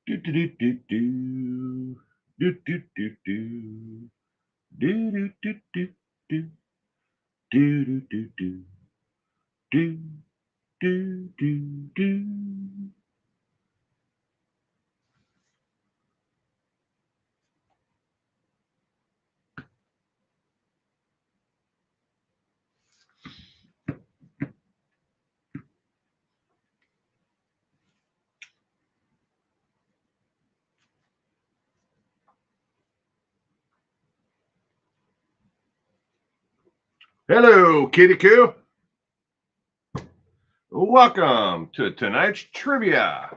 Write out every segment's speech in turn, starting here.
Do do do do do. Do do do do. Do do do do do. Do do do do. Do do do do. Hello, Kitty Coo. Welcome to tonight's trivia.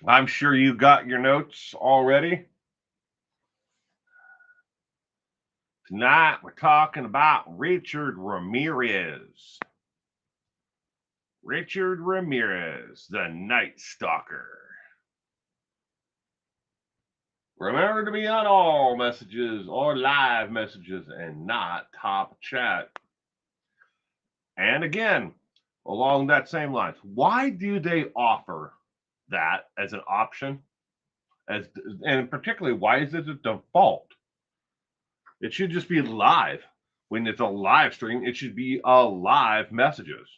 I'm sure you got your notes already. Tonight we're talking about Richard Ramirez. Richard Ramirez, the Night Stalker. Remember to be on all messages or live messages and not top chat. And again, along that same lines, why do they offer that as an option? And particularly, why is it a default? It should just be live. When it's a live stream, it should be a live messages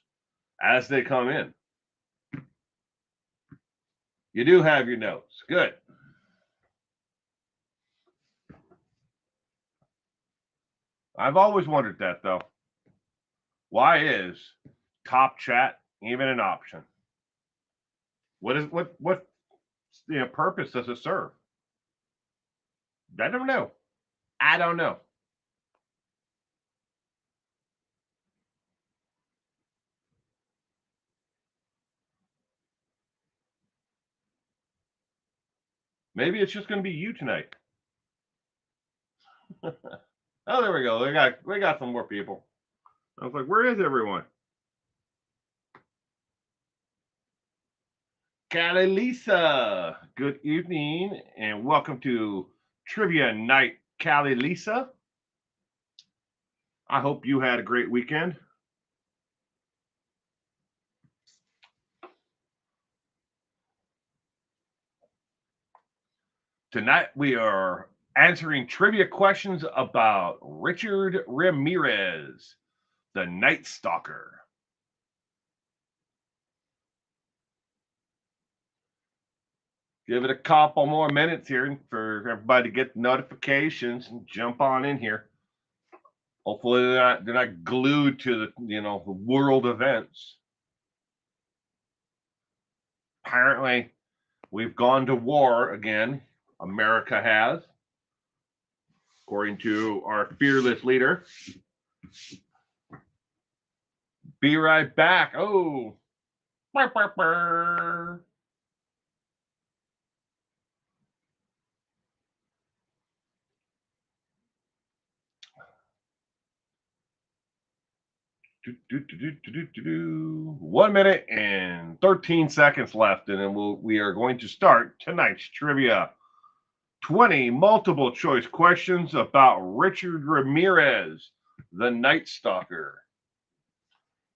as they come in. You do have your notes. Good. I've always wondered that though. Why is top chat even an option? What purpose does it serve? I don't know. I don't know. Maybe it's just going to be you tonight. Oh, there we go. We got some more people. I was like, where is everyone? Cali Lisa, good evening and welcome to Trivia Night, Cali Lisa. I hope you had a great weekend. Tonight we are answering trivia questions about Richard Ramirez, the Night Stalker. Give it a couple more minutes here for everybody to get notifications and jump on in here. Hopefully they're not glued to the world events. Apparently, we've gone to war again. America has, according to our fearless leader. Be right back. Oh. Burr, burr, burr. Do, do, do, do, do, do. 1 minute and 13 seconds left, and then we are going to start tonight's trivia. 20 multiple choice questions about Richard Ramirez, the Night Stalker.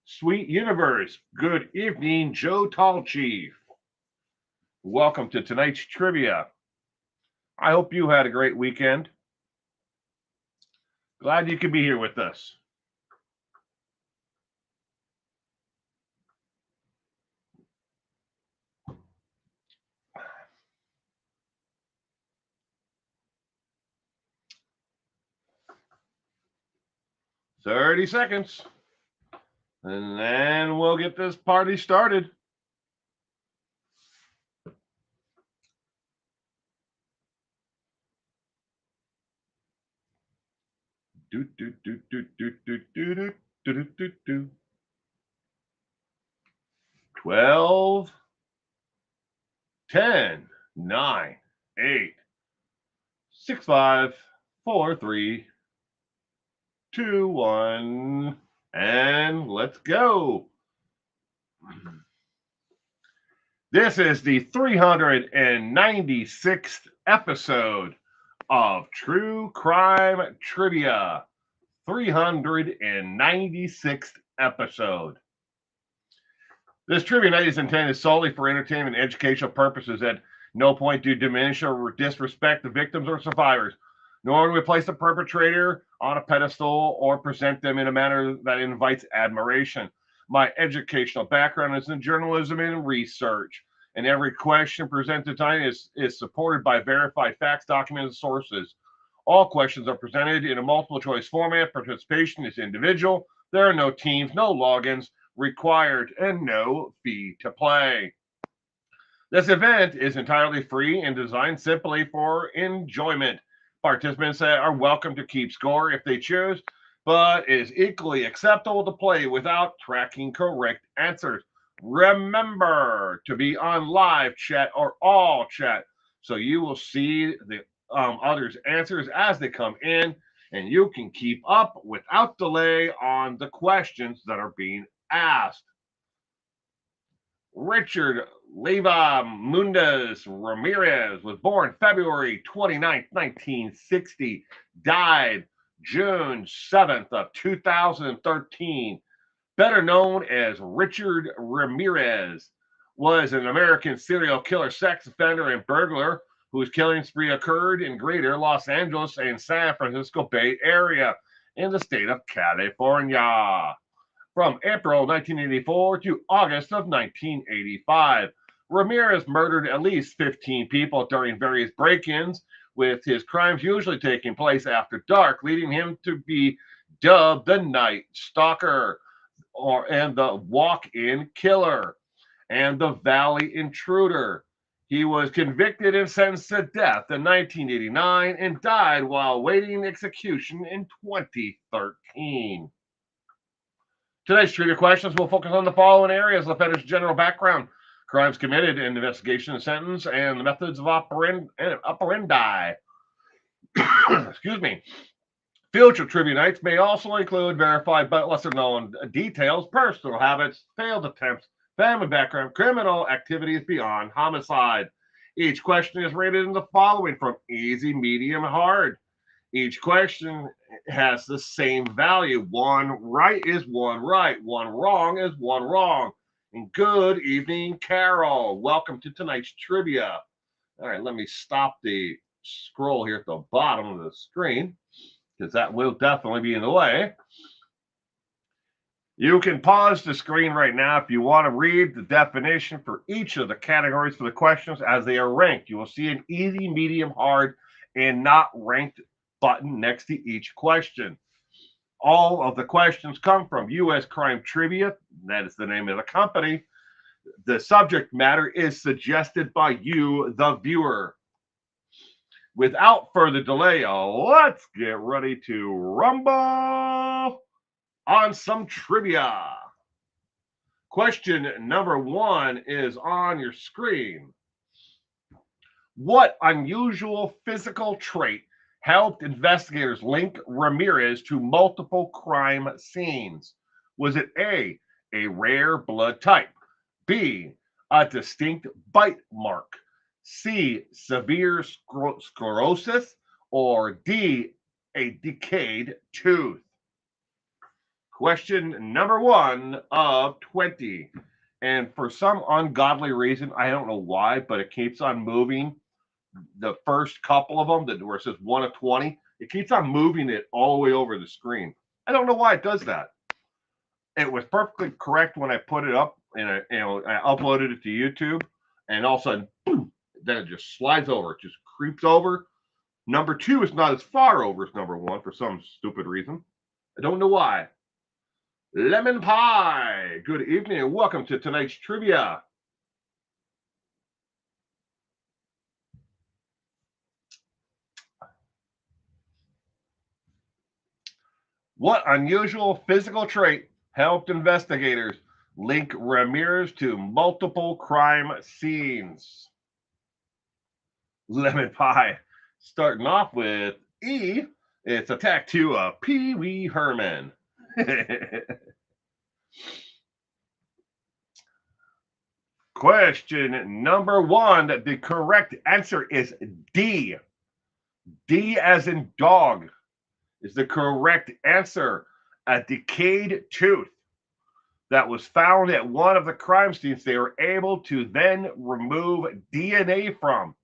Sweet Universe, good evening, Joe Tall Chief. Welcome to tonight's trivia. I hope you had a great weekend. Glad you could be here with us. "30 seconds, and then we'll get this party started." Do, do, do, do, do, do, do, do, do, do, do. 12, 10, 9, 8, 6, 5, 4, 3, 2, 1, and let's go. This is the 396th episode of True Crime Trivia. 396th episode. This trivia night is intended solely for entertainment and educational purposes. At no point do diminish or disrespect the victims or survivors, nor do we place the perpetrator on a pedestal or present them in a manner that invites admiration. My educational background is in journalism and research, and every question presented tonight is supported by verified facts, documented sources. All questions are presented in a multiple choice format. Participation is individual. There are no teams, no logins required, and no fee to play. This event is entirely free and designed simply for enjoyment. Participants are welcome to keep score if they choose, but it is equally acceptable to play without tracking correct answers. Remember to be on live chat or all chat so you will see the others' answers as they come in, and you can keep up without delay on the questions that are being asked. Richard Leva Mundas Ramirez was born February 29th, 1960, died June 7th of 2013. Better known as Richard Ramirez, was an American serial killer, sex offender, and burglar whose killing spree occurred in greater Los Angeles and San Francisco Bay Area in the state of California. From April 1984 to August of 1985, Ramirez murdered at least 15 people during various break-ins, with his crimes usually taking place after dark, leading him to be dubbed the Night Stalker, and the Walk-In Killer, and the Valley Intruder. He was convicted and sentenced to death in 1989 and died while waiting execution in 2013. Today's trivia questions will focus on the following areas: the offender's general background, crimes committed, and investigation and sentence, and the methods of operandi. Excuse me. Future trivia nights may also include verified but lesser known details, personal habits, failed attempts, family background, criminal activities beyond homicide. Each question is rated in the following from easy, medium, hard. Each question has the same value. One right is one right. One wrong is one wrong. And good evening, Carol. Welcome to tonight's trivia. All right, let me stop the scroll here at the bottom of the screen, because that will definitely be in the way. You can pause the screen right now if you want to read the definition for each of the categories for the questions as they are ranked. You will see an easy, medium, hard, and not ranked button next to each question. All of the questions come from U.S. Crime Trivia. That is the name of the company. The subject matter is suggested by you, the viewer. Without further delay, let's get ready to rumble on some trivia. Question number 1 is on your screen. What unusual physical trait helped investigators link Ramirez to multiple crime scenes? Was it A, a rare blood type, B, a distinct bite mark, C, severe sclerosis, or D, a decayed tooth? Question number 1 of 20. And for some ungodly reason, I don't know why, but it keeps on moving. The first couple of them, where it says 1 of 20, it keeps on moving it all the way over the screen. I don't know why it does that. It was perfectly correct when I put it up, and I uploaded it to YouTube, and all of a sudden, boom, then it just slides over. It just creeps over. Number 2 is not as far over as number 1 for some stupid reason. I don't know why. Lemon Pie, good evening and welcome to tonight's trivia. What unusual physical trait helped investigators link Ramirez to multiple crime scenes? Lemon Pie, starting off with E, it's a tattoo of Pee Wee Herman. Question number 1. The correct answer is D. D as in dog is the correct answer. A decayed tooth. that was found at one of the crime scenes they were able to then remove DNA from,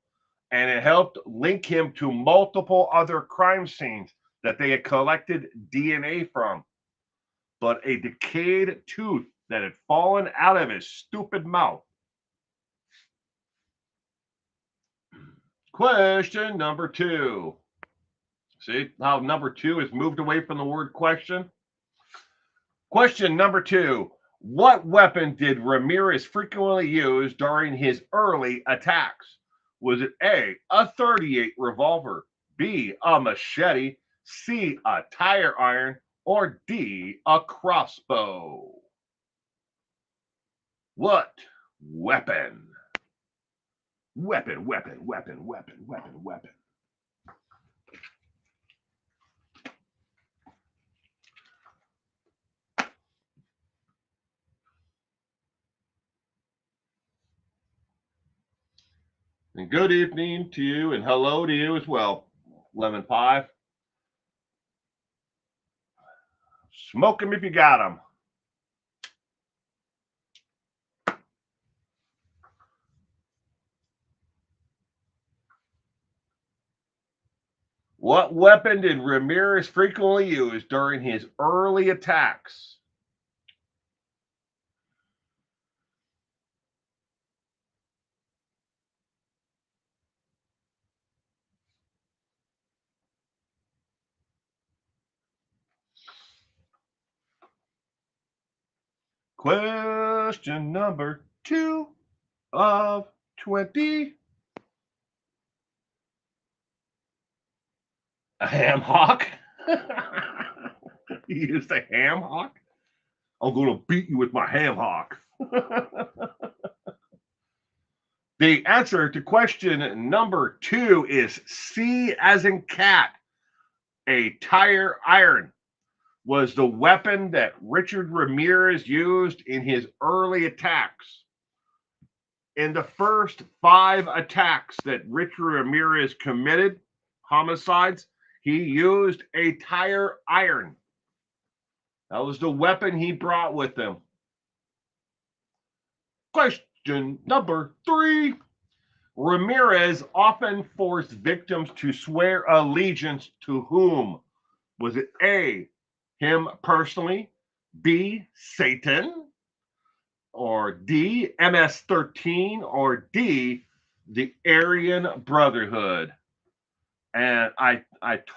and it helped link him to multiple other crime scenes that they had collected DNA from. But a decayed tooth that had fallen out of his stupid mouth. Question number 2. See how number 2 is moved away from the word question? Question number 2. What weapon did Ramirez frequently use during his early attacks? Was it A, a .38 revolver, B, a machete, C, a tire iron, or D, a crossbow? What weapon? Weapon. And good evening to you, and hello to you as well, Lemon Pie. Smoke 'em if you got 'em. What weapon did Ramirez frequently use during his early attacks? Question number 2 of 20. A ham hock? You used a ham hock? I'm going to beat you with my ham hock. The answer to question number 2 is C as in cat. A tire iron was the weapon that Richard Ramirez used in his early attacks. In the first 5 attacks that Richard Ramirez committed, homicides, he used a tire iron. That was the weapon he brought with him. Question number 3. Ramirez often forced victims to swear allegiance to whom? Was it A, him personally, B, Satan, or D, MS-13, or D, the Aryan Brotherhood? And I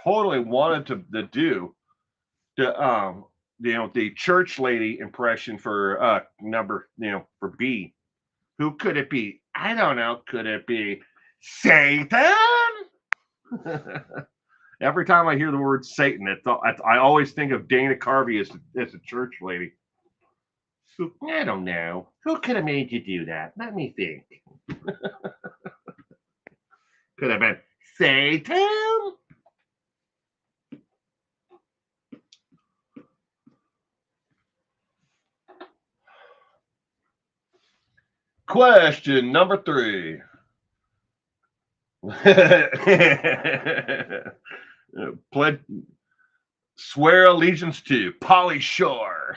totally wanted to do the church lady impression for number for B. Who could it be? I don't know. Could it be Satan? Every time I hear the word Satan, I always think of Dana Carvey as a church lady. I don't know. Who could have made you do that? Let me think. Could have been Satan. Question number 3. Swear allegiance to Pauly Shore.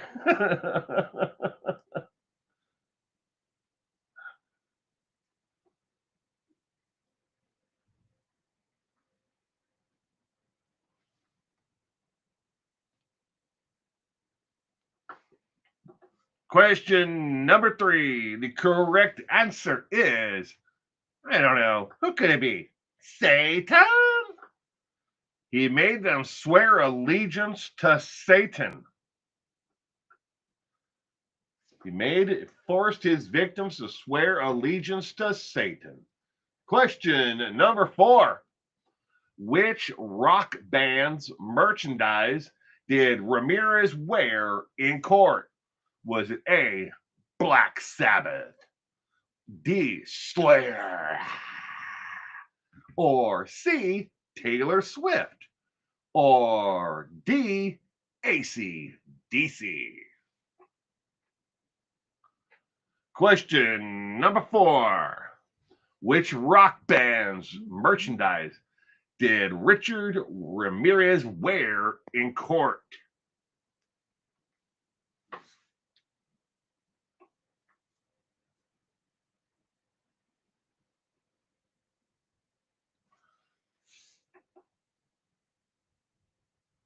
Question number 3. The correct answer is, I don't know. Who could it be? Satan? He made them swear allegiance to Satan. Forced his victims to swear allegiance to Satan. Question number 4. Which rock band's merchandise did Ramirez wear in court? Was it A, Black Sabbath, D, Slayer, or C, Taylor Swift, or D, AC/DC? Question number 4. Which rock band's merchandise did Richard Ramirez wear in court?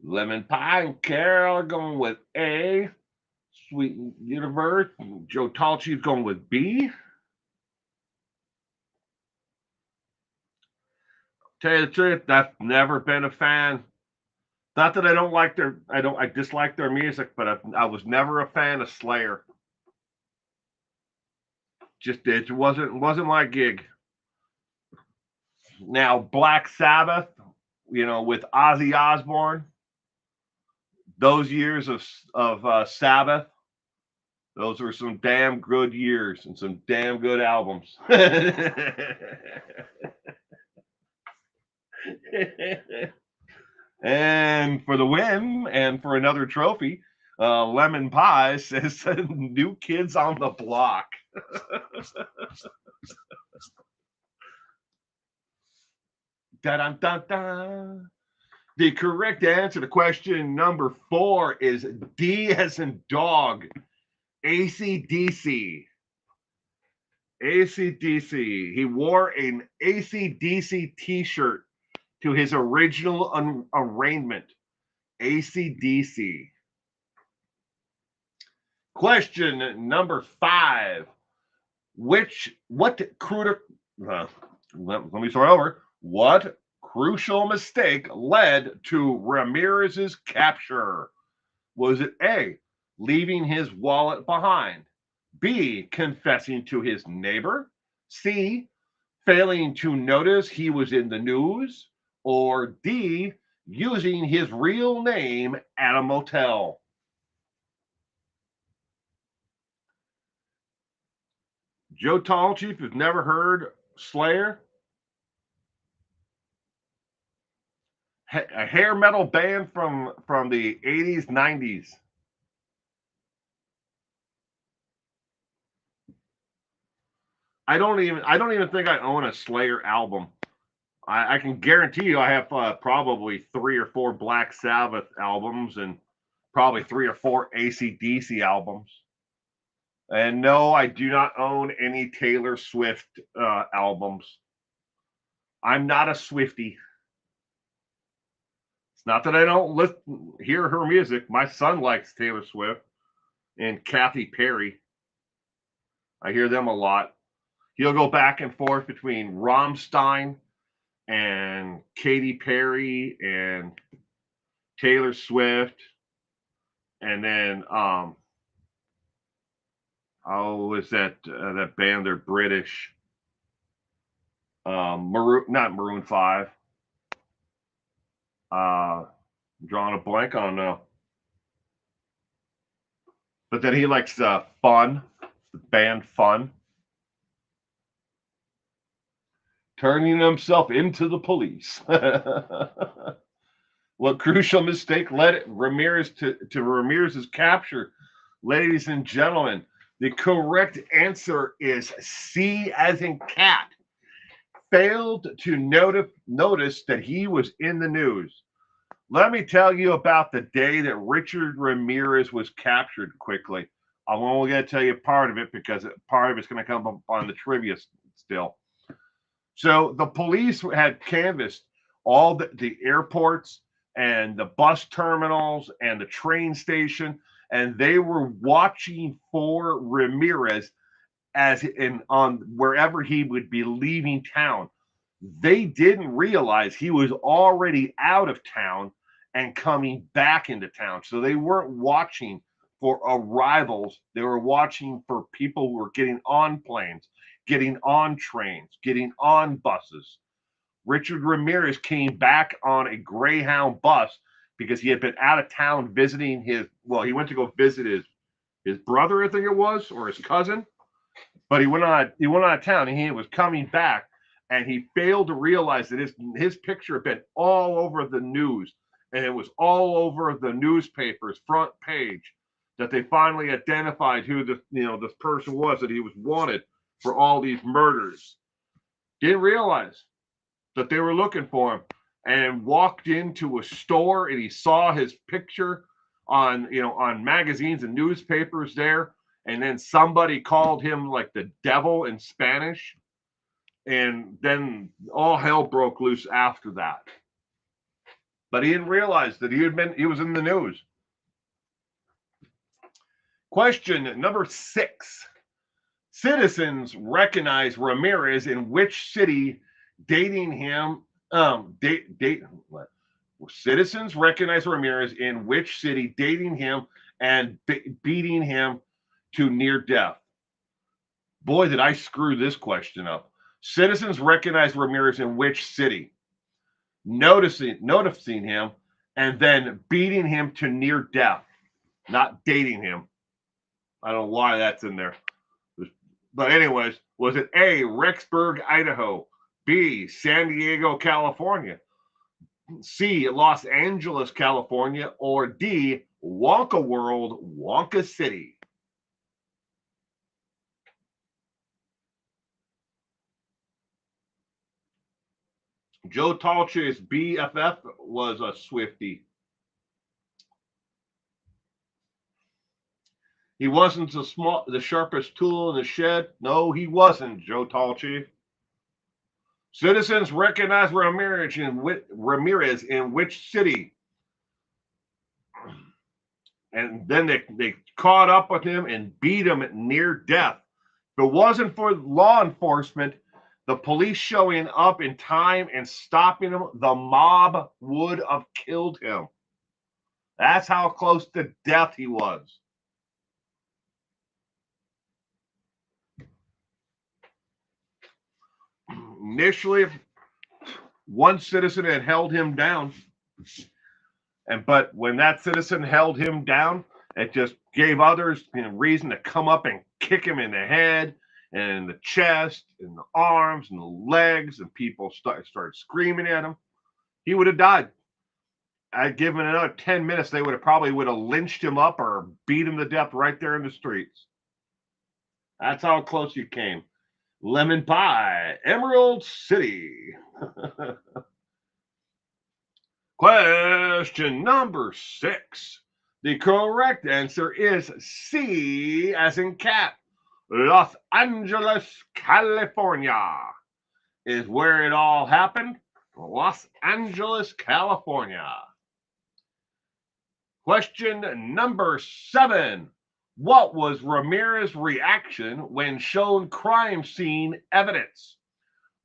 Lemon Pie and Carol are going with A. Sweet Universe. Joe Talchi is going with B. Tell you the truth, I've never been a fan. Not that I don't like I dislike their music, but I was never a fan of Slayer. Just it wasn't my gig. Now Black Sabbath, with Ozzy Osbourne, those years of Sabbath, those were some damn good years and some damn good albums. And for the win and for another trophy, Lemon Pie says New Kids on the Block. Da-dun-dun-dun. The correct answer to question number 4 is D as in dog. AC/DC. AC/DC. He wore an AC/DC t-shirt to his original arraignment. AC/DC. Question number 5. What crucial, let me start over. What crucial mistake led to Ramirez's capture? Was it A, leaving his wallet behind? B, confessing to his neighbor? C, failing to notice he was in the news? Or D, using his real name at a motel? Joe Tall Chief has never heard Slayer? A hair metal band from the 80s, 90s. I don't even think I own a Slayer album. I can guarantee you I have probably 3 or 4 Black Sabbath albums and probably 3 or 4 AC/DC albums. And no, I do not own any Taylor Swift albums. I'm not a Swiftie. It's not that I don't hear her music. My son likes Taylor Swift and Katy Perry. I hear them a lot. He'll go back and forth between Rammstein and Katy Perry and Taylor Swift, and then is that band? They're British. Not Maroon 5. I'm drawing a blank on now. But then he likes Fun, the band Fun. Turning himself into the police. What crucial mistake led Ramirez to Ramirez's capture? Ladies and gentlemen, the correct answer is C as in cat. Failed to notice that he was in the news. Let me tell you about the day that Richard Ramirez was captured quickly. I'm only going to tell you part of it because part of it's going to come up on the trivia still. So the police had canvassed all the airports and the bus terminals and the train station, and they were watching for Ramirez on wherever he would be leaving town. They didn't realize he was already out of town and coming back into town. So they weren't watching for arrivals. They were watching for people who were getting on planes, getting on trains, getting on buses. Richard Ramirez came back on a Greyhound bus because he had been out of town visiting he went to go visit his brother, I think it was, or his cousin. But he went out of town and he was coming back, and he failed to realize that his picture had been all over the news, and it was all over the newspaper's front page, that they finally identified who this person was, that he was wanted for all these murders. Didn't realize that they were looking for him, and walked into a store and he saw his picture on magazines and newspapers there, and then somebody called him like the devil in Spanish, and then all hell broke loose after that. but he didn't realize that he was in the news. Question number 6. Citizens recognize Ramirez in which city dating him Citizens recognize Ramirez in which city dating him and beating him to near death. Boy, did I screw this question up. Citizens recognize Ramirez in which city? Noticing him and then beating him to near death, not dating him. I don't know why that's in there. But anyways, was it A, Rexburg, Idaho, B, San Diego, California, C, Los Angeles, California, or D, Wonka World, Wonka City? Joe Talche's BFF was a Swiftie. He wasn't the sharpest tool in the shed. No, he wasn't, Joe Talche. Citizens recognize Ramirez in which city? And then they caught up with him and beat him at near death. If it wasn't for law enforcement, the police showing up in time and stopping him, the mob would have killed him. That's how close to death he was. Initially, one citizen had held him down, but when that citizen held him down, it just gave others reason to come up and kick him in the head and the chest and the arms and the legs, and people started screaming at him. He would have died. I'd give him another 10 minutes, they would have lynched him up or beat him to death right there in the streets. That's how close you came. Lemon pie, Emerald City. Question number 6. The correct answer is C, as in cat. Los Angeles, California is where it all happened. Los Angeles, California. Question number 7. What was Ramirez's reaction when shown crime scene evidence?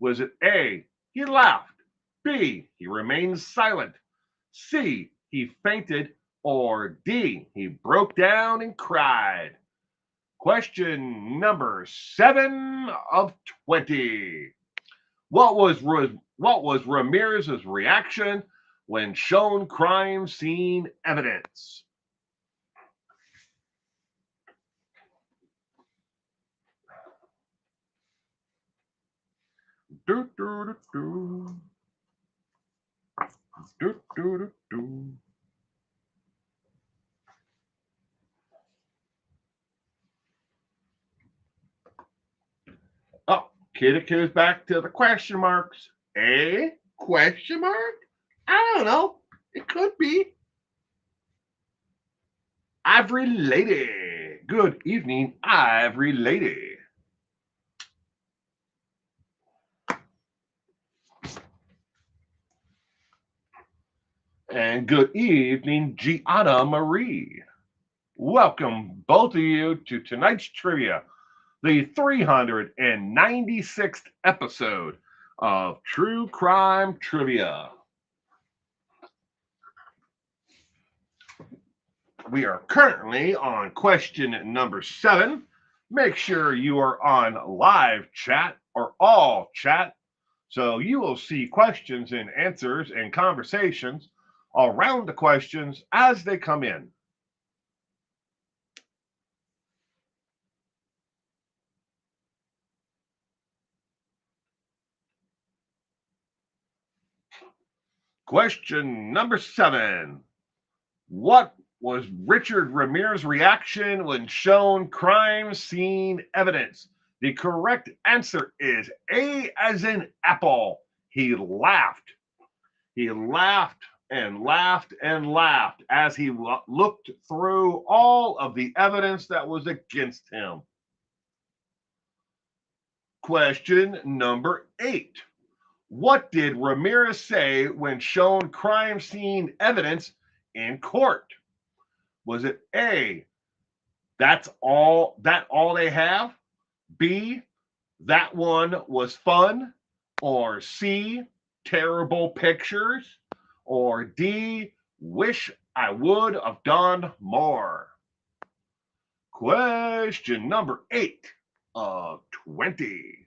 Was it A, he laughed, B, he remained silent, C, he fainted, or D, he broke down and cried? Question number 7 of 20. What was Ramirez's reaction when shown crime scene evidence? Do, do, do, do. Do, do, do, do. Oh, Kitty back to the question marks. A question mark? I don't know. It could be. Ivory Lady. Good evening, Ivory Lady. And good evening, Gianna Marie. Welcome, both of you, to tonight's trivia, the 396th episode of True Crime Trivia. We are currently on question number 7. Make sure you are on live chat or all chat, so you will see questions and answers and conversations around the questions as they come in. Question number 7. What was Richard Ramirez's reaction when shown crime scene evidence? The correct answer is A, as in apple. He laughed. He laughed and laughed and laughed as he looked through all of the evidence that was against him. Question number 8. What did Ramirez say when shown crime scene evidence in court? Was it A, that's all they have? B, that one was fun? Or C, terrible pictures? Or D, wish I would have done more? Question number 8 of 20.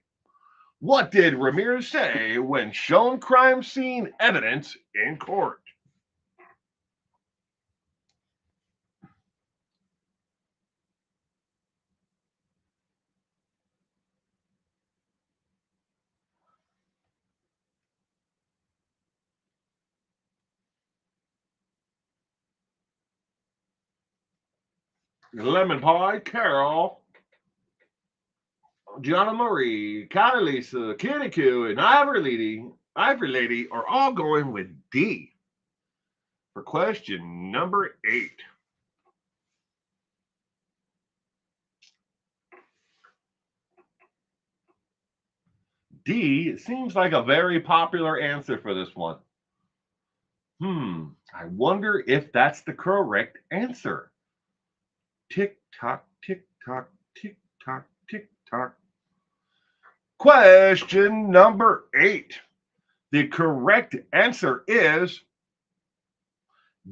What did Ramirez say when shown crime scene evidence in court? Lemon Pie, Carol, Gianna Marie, Catalisa, Kitty Q, and Ivory Lady are all going with D for question number 8. D seems like a very popular answer for this one. I wonder if that's the correct answer. Tick tock, tick tock, tick tock, tick tock. Question number 8. The correct answer is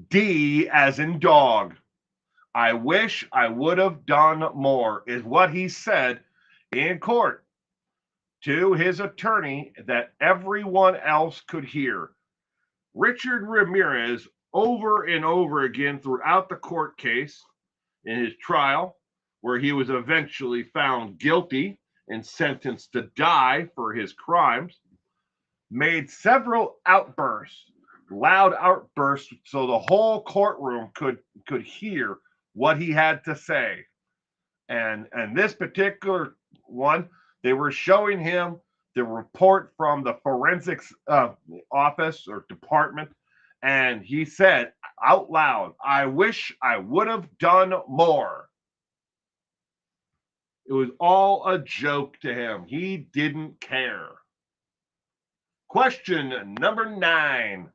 D as in dog. I wish I would have done more, is what he said in court to his attorney that everyone else could hear. Richard Ramirez, over and over again throughout the court case in his trial, where he was eventually found guilty and sentenced to die for his crimes, made several outbursts, loud outbursts, so the whole courtroom could hear what he had to say. And this particular one, they were showing him the report from the forensics office or department, and he said out loud, I wish I would have done more. It was all a joke to him. He didn't care. Question number 9.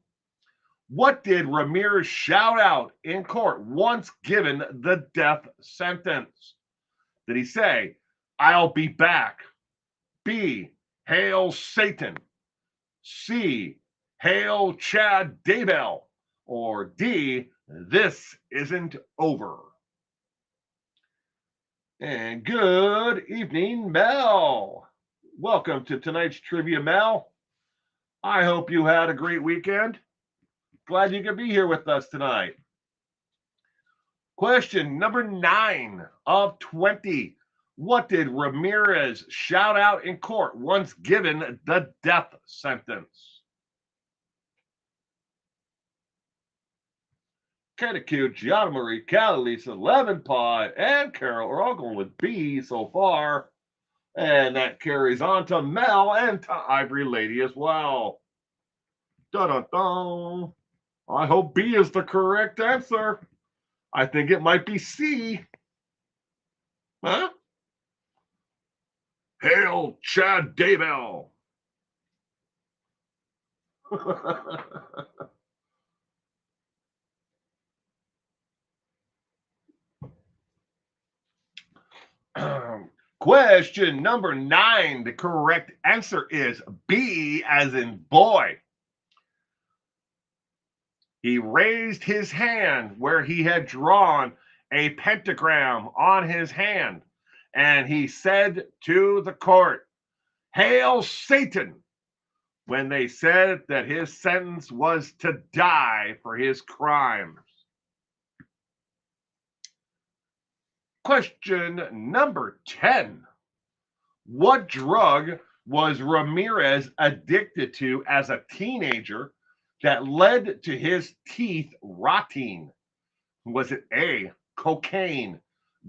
What did Ramirez shout out in court once given the death sentence? Did he say, I'll be back? B, hail Satan? C, hail Chad Daybell? Or D, this isn't over? And good evening, Mel. Welcome to tonight's trivia, Mel. I hope you had a great weekend. Glad you could be here with us tonight. Question number 9 of 20. What did Ramirez shout out in court once given the death sentence? Katakute, Gianna Marie, Catalisa, Lemon Pie, and Carol are all going with B so far. And that carries on to Mel and to Ivory Lady as well. Da-da-da. I hope B is the correct answer. I think it might be C. Huh? Hail Chad Daybell. Question number 9. The correct answer is B as in boy. He raised his hand where he had drawn a pentagram on his hand, and he said to the court, Hail Satan, when they said that his sentence was to die for his crimes. Question number 10. What drug was Ramirez addicted to as a teenager that led to his teeth rotting? Was it A, cocaine,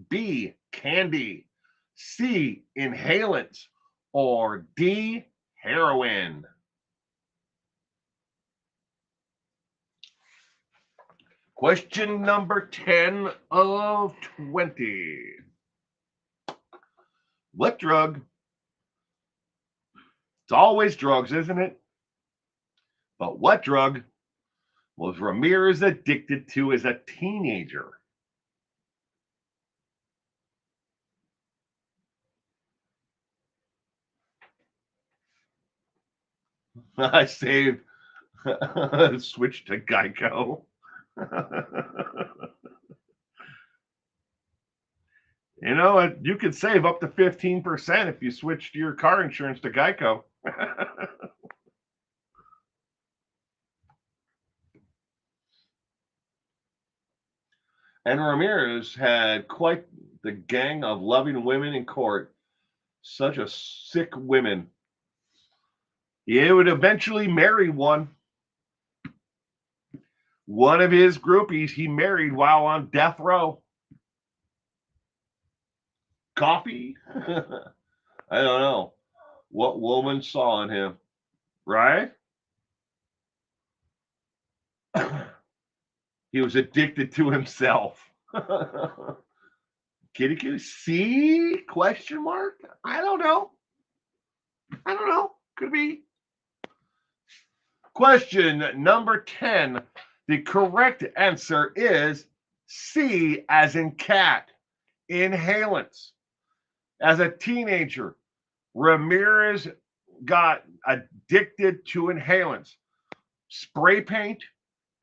B, candy, C, inhalants, or D, heroin? Question number 10 of 20. What drug? It's always drugs, isn't it? But what drug was Ramirez addicted to as a teenager? I saved switch to Geico. You know, you could save up to 15% if you switched your car insurance to Geico. And Ramirez had quite the gang of loving women in court, such a sick women. He would eventually marry one. One of his groupies he married while on death row. Coffee? I don't know what woman saw in him, right? He was addicted to himself. Kitty kitty. See? Question mark? I don't know. I don't know. Could be. Question number 10. The correct answer is C, as in cat. Inhalants. As a teenager, Ramirez got addicted to inhalants, spray paint,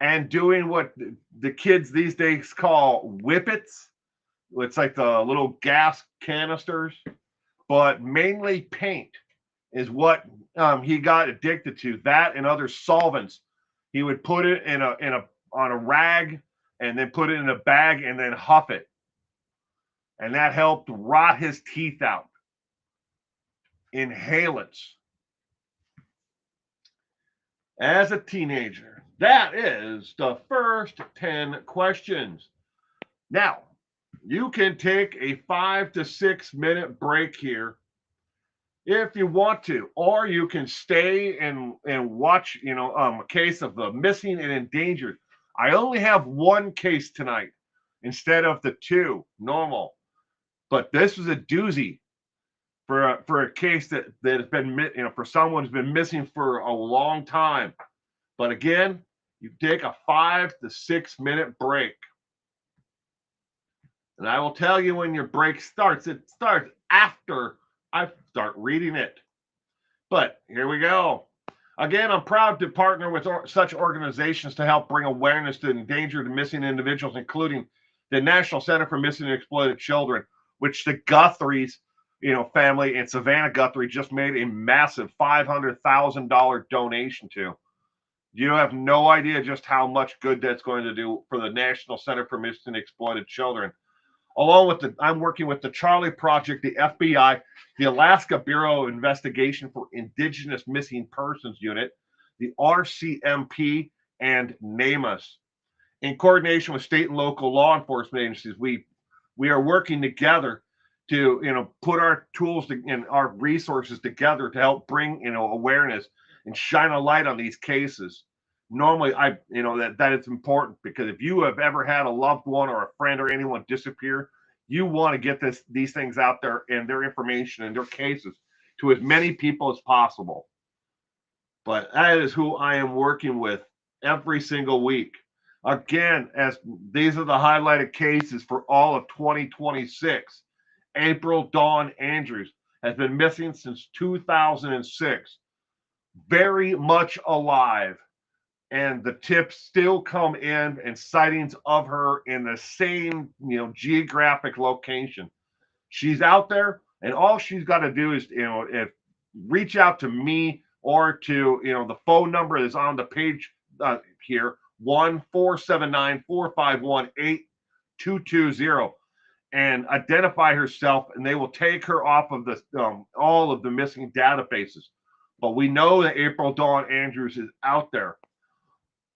and doing what the kids these days call whippets. It's like the little gas canisters, but mainly paint is what he got addicted to. That and other solvents. He would put it on a rag and then put it in a bag and then huff it, and that helped rot his teeth out. Inhalants. As a teenager, that is the first 10 questions. Now, you can take a 5 to 6 minute break here if you want to, or you can stay and watch, a case of the missing and endangered. I only have one case tonight instead of the two normal, but this was a doozy for a case that has been, for someone who's been missing for a long time. But again, you take a 5 to 6 minute break. And I will tell you when your break starts. It starts after I start reading it. But here we go. Again, I'm proud to partner with such organizations to help bring awareness to endangered and missing individuals, including the National Center for Missing and Exploited Children, which the Guthries, family and Savannah Guthrie just made a massive $500,000 donation to. You have no idea just how much good that's going to do for the National Center for Missing and Exploited Children. Along with I'm working with the Charlie Project, the FBI, the Alaska Bureau of Investigation for Indigenous Missing Persons Unit, the RCMP, and NAMUS. In coordination with state and local law enforcement agencies, we are working together to put our tools and our resources together to help bring awareness and shine a light on these cases. Normally, that it's important, because if you have ever had a loved one or a friend or anyone disappear, you want to get these things out there and their information and their cases to as many people as possible. But that is who I am working with every single week. Again, as these are the highlighted cases for all of 2026. April Dawn Andrews has been missing since 2006. Very much alive. And the tips still come in and sightings of her in the same, geographic location. She's out there, and all she's got to do is, reach out to me or to, the phone number that's on the page here, 1-479-451-8220, and identify herself, and they will take her off of the all of the missing databases. But we know that April Dawn Andrews is out there.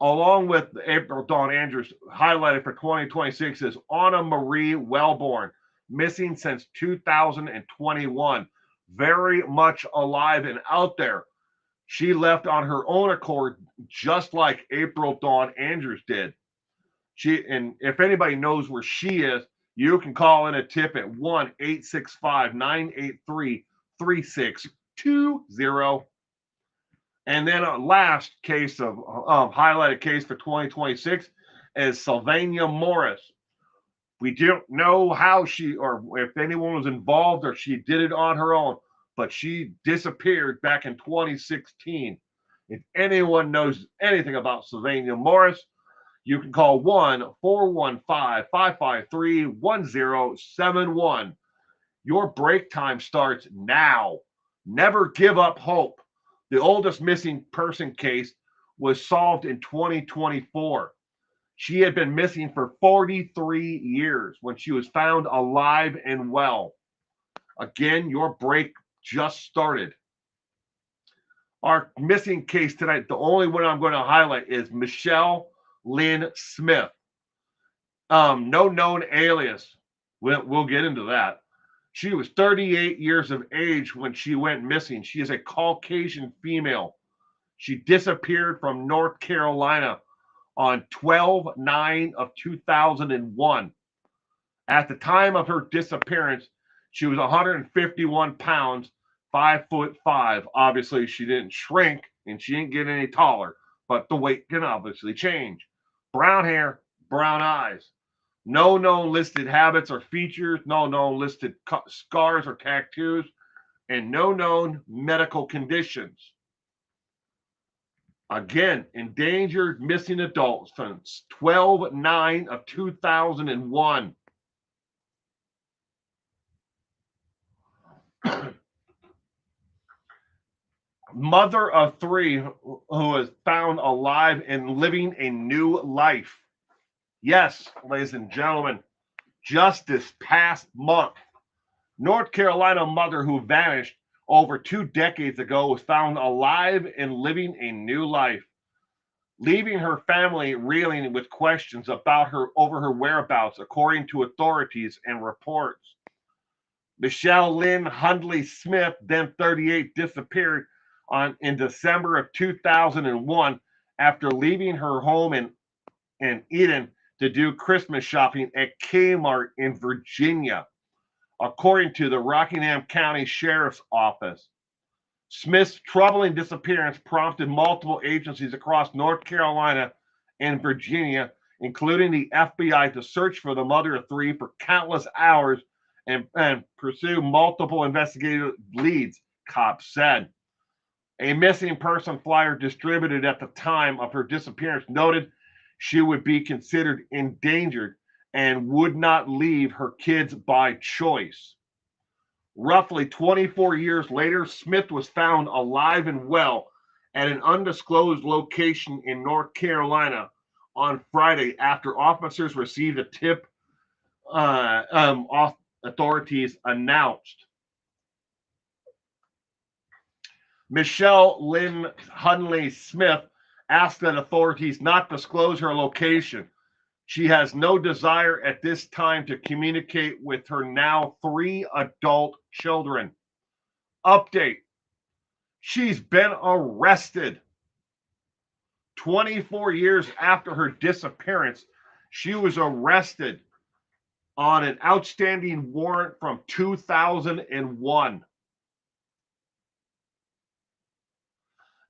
Along with April Dawn Andrews, highlighted for 2026 is Anna Marie Wellborn, missing since 2021. Very much alive and out there. She left on her own accord, just like April Dawn Andrews did. And if anybody knows where she is, you can call in a tip at 1-865-983-3620. And then a last case of highlighted case for 2026 is Sylvania Morris. We don't know how she or if anyone was involved or she did it on her own, but she disappeared back in 2016. If anyone knows anything about Sylvania Morris, you can call 1-415-553-1071. Your break time starts now. Never give up hope. The oldest missing person case was solved in 2024. She had been missing for 43 years when she was found alive and well. Again, your break just started. Our missing case tonight, the only one I'm going to highlight is Michelle Lynn Smith. No known alias. We'll get into that. She was 38 years of age when she went missing. She is a Caucasian female. She disappeared from North Carolina on 12/9 of 2001. At the time of her disappearance, she was 151 pounds, 5'5". Obviously, she didn't shrink and she didn't get any taller, but the weight can obviously change. Brown hair, brown eyes. No known listed habits or features, no known listed scars or tattoos, and no known medical conditions. Again, endangered missing adults since 12/9 of 2001. Mother of three who was found alive and living a new life. Yes, ladies and gentlemen, just this past month, North Carolina mother who vanished over 2 decades ago was found alive and living a new life, leaving her family reeling with questions about her over her whereabouts, according to authorities and reports. Michelle Lynn Hundley Smith, then 38, disappeared in December of 2001 after leaving her home in Eden to do Christmas shopping at Kmart in Virginia, according to the Rockingham County Sheriff's Office. Smith's troubling disappearance prompted multiple agencies across North Carolina and Virginia, including the FBI, to search for the mother of three for countless hours and pursue multiple investigative leads, cops said. A missing person flyer distributed at the time of her disappearance noted she would be considered endangered and would not leave her kids by choice. Roughly 24 years later, Smith was found alive and well at an undisclosed location in North Carolina on Friday after officers received a tip. Authorities announced. Michelle Lynn Hundley Smith asked that authorities not disclose her location. She has no desire at this time to communicate with her now 3 adult children. Update: she's been arrested. 24 years after her disappearance, she was arrested on an outstanding warrant from 2001.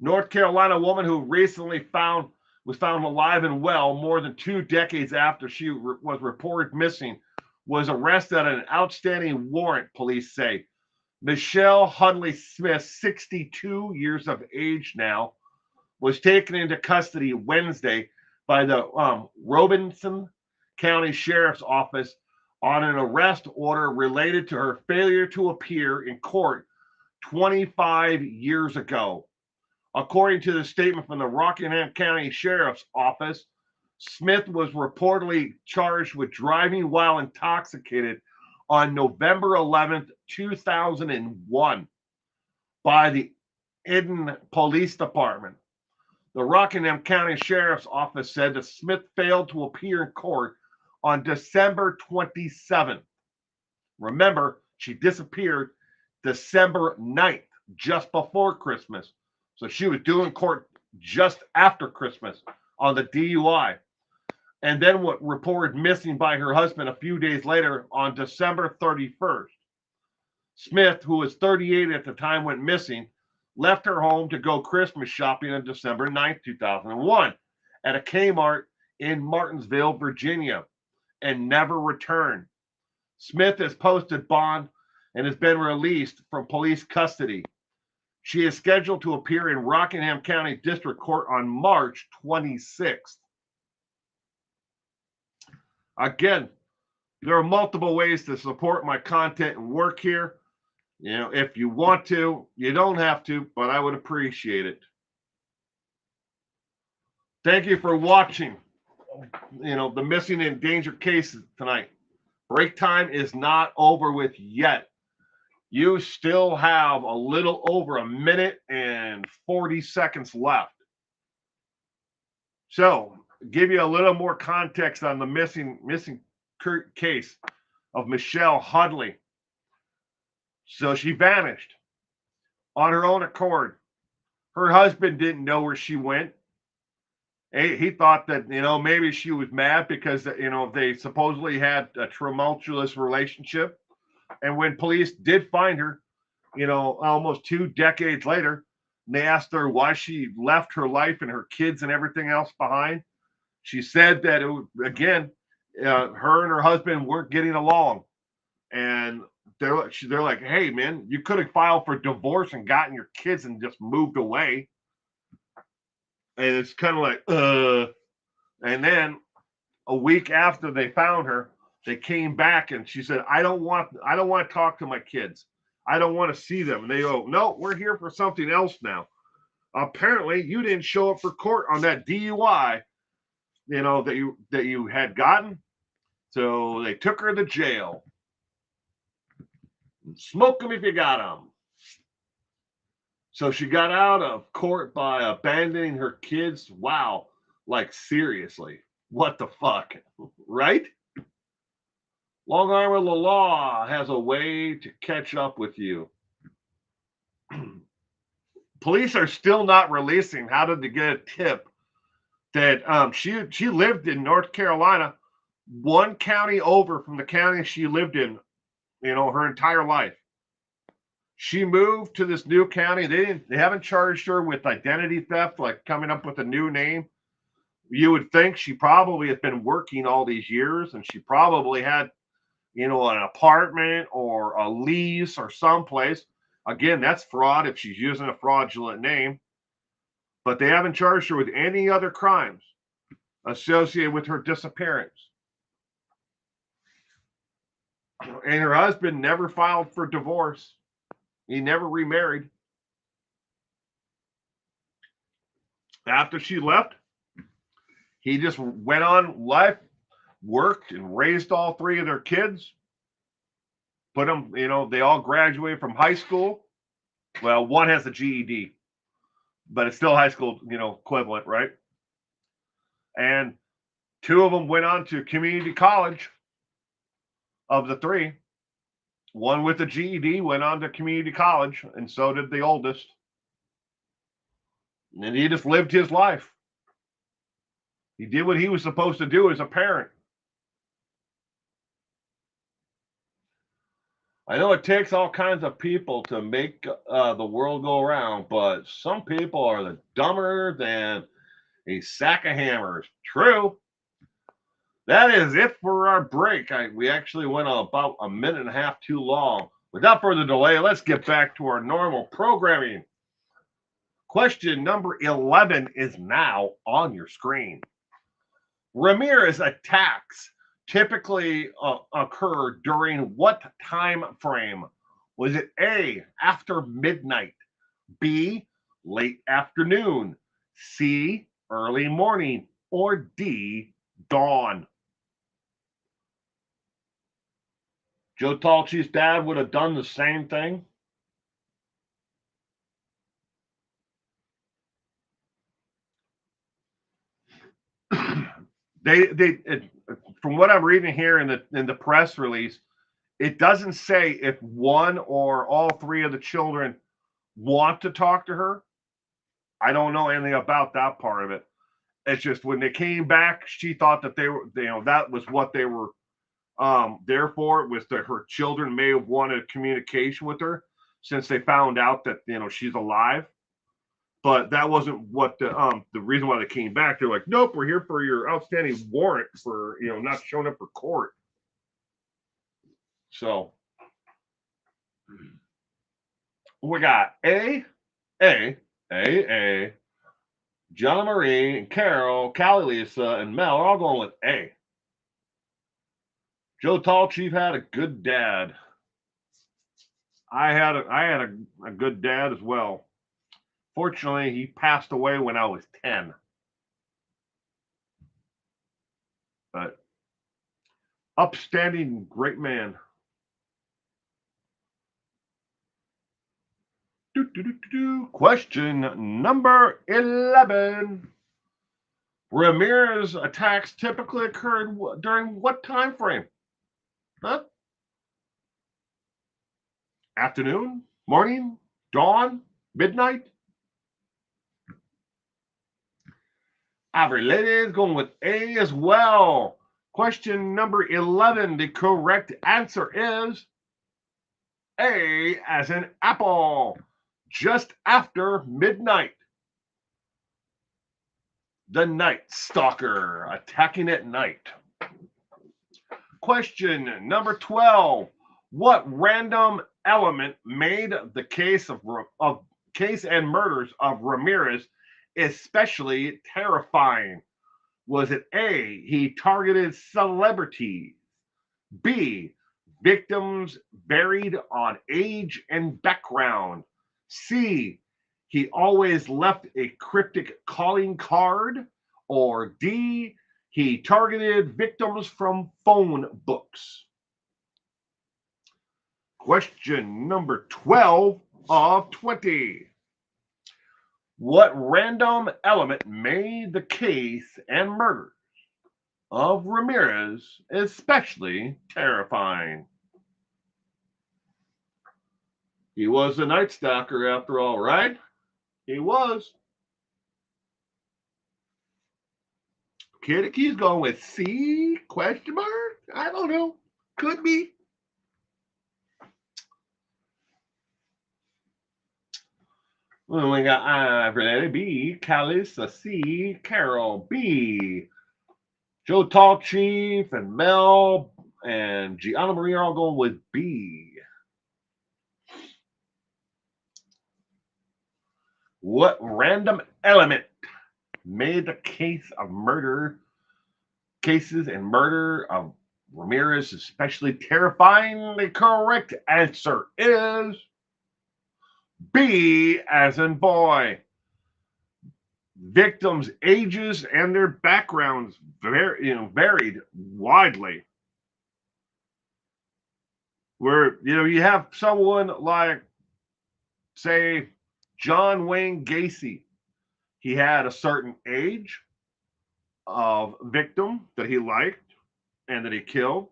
North Carolina woman who recently was found alive and well more than 2 decades after she was reported missing was arrested on an outstanding warrant, police say. Michelle Hundley Smith, 62 years of age now, was taken into custody Wednesday by the Robeson County Sheriff's Office on an arrest order related to her failure to appear in court 25 years ago. According to the statement from the Rockingham County Sheriff's Office, Smith was reportedly charged with driving while intoxicated on November 11th, 2001 by the Eden Police Department. The Rockingham County Sheriff's Office said that Smith failed to appear in court on December 27th. Remember, she disappeared December 9th, just before Christmas. So she was due in court just after Christmas on the DUI. And then what reported missing by her husband a few days later on December 31st. Smith, who was 38 at the time went missing, left her home to go Christmas shopping on December 9th, 2001 at a Kmart in Martinsville, Virginia, and never returned. Smith has posted bond and has been released from police custody. She is scheduled to appear in Rockingham County District Court on March 26th. Again, there are multiple ways to support my content and work here. You know, if you want to, you don't have to, but I would appreciate it. Thank you for watching, the missing and endangered cases tonight. Break time is not over with yet. You still have a little over a minute and 40 seconds left. So, give you a little more context on the missing case of Michelle Hudley. So she vanished on her own accord. Her husband didn't know where she went. He thought that, maybe she was mad because, they supposedly had a tumultuous relationship. And when police did find her, almost 2 decades later, and they asked her why she left her life and her kids and everything else behind, she said that, her and her husband weren't getting along. And they're like, hey, man, you could have filed for divorce and gotten your kids and just moved away. And it's kind of like, And then a week after they found her, they came back and she said, I don't want to talk to my kids. I don't want to see them. And they go, no, we're here for something else now. Apparently, you didn't show up for court on that DUI, that you had gotten. So they took her to jail. Smoke them if you got them. So she got out of court by abandoning her kids. Wow. Like, seriously. What the fuck? Right? Long arm of the law has a way to catch up with you. Police are still not releasing how did they get a tip that she lived in North Carolina, one county over from the county she lived in, her entire life. She moved to this new county. They haven't charged her with identity theft, like coming up with a new name. You would think she probably has been working all these years, and she probably had, an apartment or a lease or someplace. Again, that's fraud if she's using a fraudulent name. But they haven't charged her with any other crimes associated with her disappearance. And her husband never filed for divorce. He never remarried. After she left, he just went on life, worked, and raised all 3 of their kids. Put them, they all graduated from high school. Well, one has a GED, but it's still high school, equivalent, right? And 2 of them went on to community college. Of the 3, one with a GED went on to community college, and so did the oldest. And he just lived his life. He did what he was supposed to do as a parent. I know it takes all kinds of people to make the world go around, but some people are the dumber than a sack of hammers. True. That is it for our break. We actually went about a minute and a half too long. Without further delay, let's get back to our normal programming. Question number 11 is now on your screen. Ramirez attacks typically occur during what time frame? Was it A, after midnight, B, late afternoon, C, early morning, or D, dawn? Joe Talchi's dad would have done the same thing. From what I'm reading here in the press release, it doesn't say if one or all 3 of the children want to talk to her. I don't know anything about that part of it. It's just when they came back, she thought that they were, that was what they were there for. It was that her children may have wanted communication with her. since they found out that she's alive. But that wasn't what the reason why they came back. They're like, nope, we're here for your outstanding warrant for not showing up for court. So we got A, John Marie, and Carol, Callie, Lisa, and Mel are all going with A. Joe Tall Chief had a good dad. I had a good dad as well. Fortunately, he passed away when I was 10. But upstanding, great man. Question number 11. Ramirez attacks typically occurred during what time frame? Huh? Afternoon, morning, dawn, midnight? Our ladies going with A as well. Question number 11. The correct answer is A as in apple. Just after midnight. The Night Stalker attacking at night. Question number 12. What random element made the case and murders of Ramirez especially terrifying? Was it A, he targeted celebrities? B, victims varied on age and background? C, he always left a cryptic calling card? Or D, he targeted victims from phone books? Question number 12 of 20. What random element made the case and murders of Ramirez especially terrifying? He was a Night Stalker after all, right? He was. Kitty's going with C? Question mark? I don't know. Could be. Well, we got I, B, Calissa, C, Carol, B, Joe Tall Chief, and Mel, and Gianna Marie are all going with B. What random element made the cases and murder of Ramirez especially terrifying? The correct answer is B as in boy. Victims' ages and their backgrounds varied widely. Where you have someone like, say, John Wayne Gacy. He had a certain age of victim that he liked and that he killed.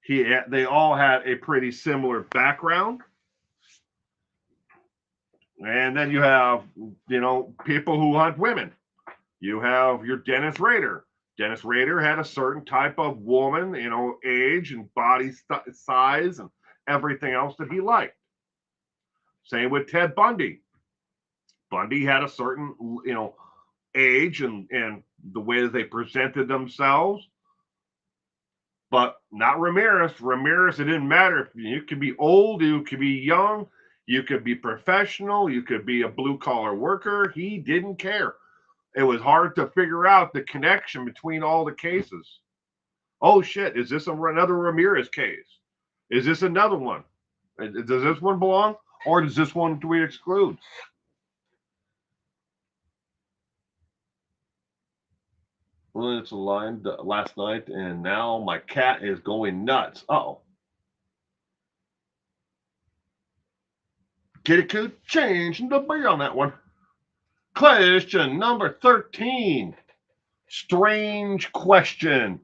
They all had a pretty similar background. And then you have, people who hunt women. You have your Dennis Rader. Dennis Rader had a certain type of woman, age and body size and everything else that he liked. Same with Ted Bundy. Bundy had a certain, age and the way that they presented themselves. But not Ramirez. Ramirez, it didn't matter. You could be old, you could be young, you could be professional, you could be a blue-collar worker. He didn't care. It was hard to figure out the connection between all the cases. Oh, shit, is this another Ramirez case? Is this another one? Does this one belong? Or does this one do we exclude? Well, it's aligned last night, and now my cat is going nuts. Uh-oh. Kitty could change the beat on that one. Question number 13. Strange question.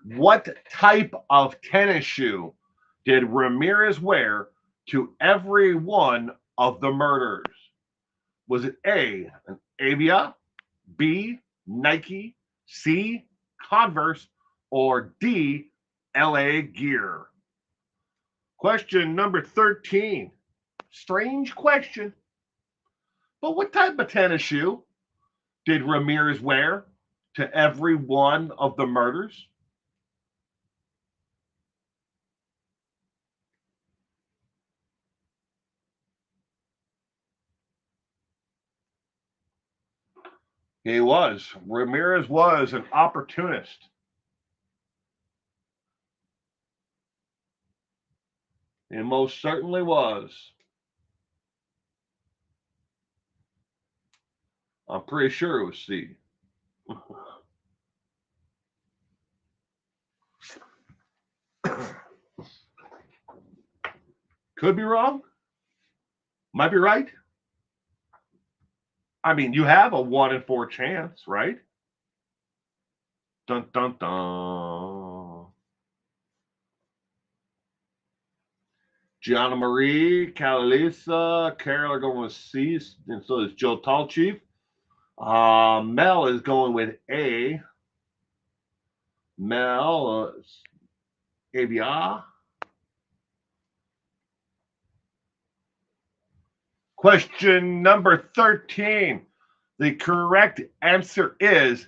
What type of tennis shoe did Ramirez wear to every one of the murders? Was it A, an Avia, B, Nike, C, Converse, or D, LA Gear? Question number 13. Strange question. But what type of tennis shoe did Ramirez wear to every one of the murders? He was. Ramirez was an opportunist. He most certainly was. I'm pretty sure it was C. Could be wrong. Might be right. I mean, you have a 1 in 4 chance, right? Dun dun dun. Gianna Marie, Calisa, Carol are going with C, and so is Joe Tallchief. Mel is going with A. Mel, ABR. Question number 13. The correct answer is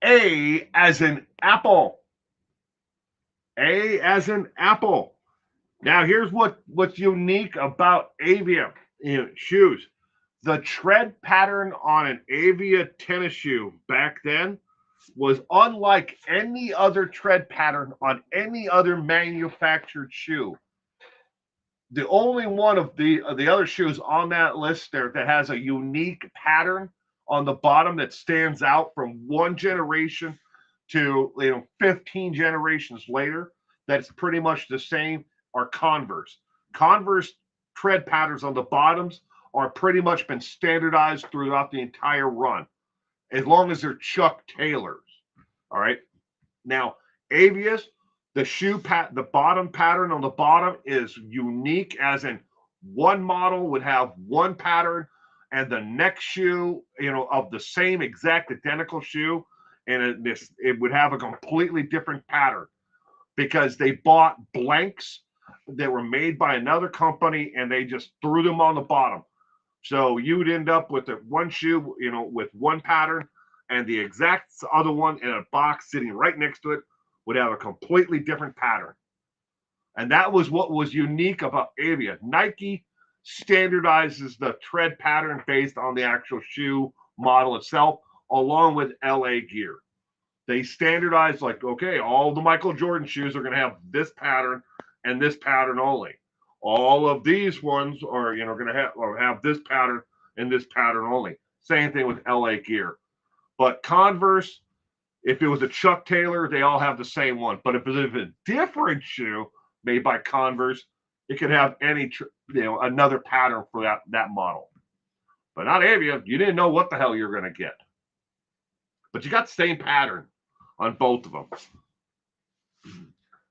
A as in apple. A as in apple. Now, here's what's unique about Avia shoes. The tread pattern on an Avia tennis shoe back then was unlike any other tread pattern on any other manufactured shoe. The only one of the other shoes on that list there that has a unique pattern on the bottom that stands out from one generation to 15 generations later, that's pretty much the same, are Converse. Converse tread patterns on the bottoms are pretty much been standardized throughout the entire run, as long as they're Chuck Taylors. All right. Now, Avias, the bottom pattern on the bottom is unique, as in one model would have one pattern, and the next shoe, of the same exact identical shoe, and it would have a completely different pattern because they bought blanks that were made by another company and they just threw them on the bottom. So you'd end up with the one shoe, with one pattern, and the exact other one in a box sitting right next to it would have a completely different pattern. And that was what was unique about Avia. Nike standardizes the tread pattern based on the actual shoe model itself, along with LA Gear. They standardize, like, okay, all the Michael Jordan shoes are going to have this pattern and this pattern only. All of these ones are, going to have this pattern and this pattern only. Same thing with LA Gear. But Converse, if it was a Chuck Taylor, they all have the same one. But if it's a different shoe made by Converse, it could have another pattern for that model. But not Avia. You didn't know what the hell you're going to get. But you got the same pattern on both of them.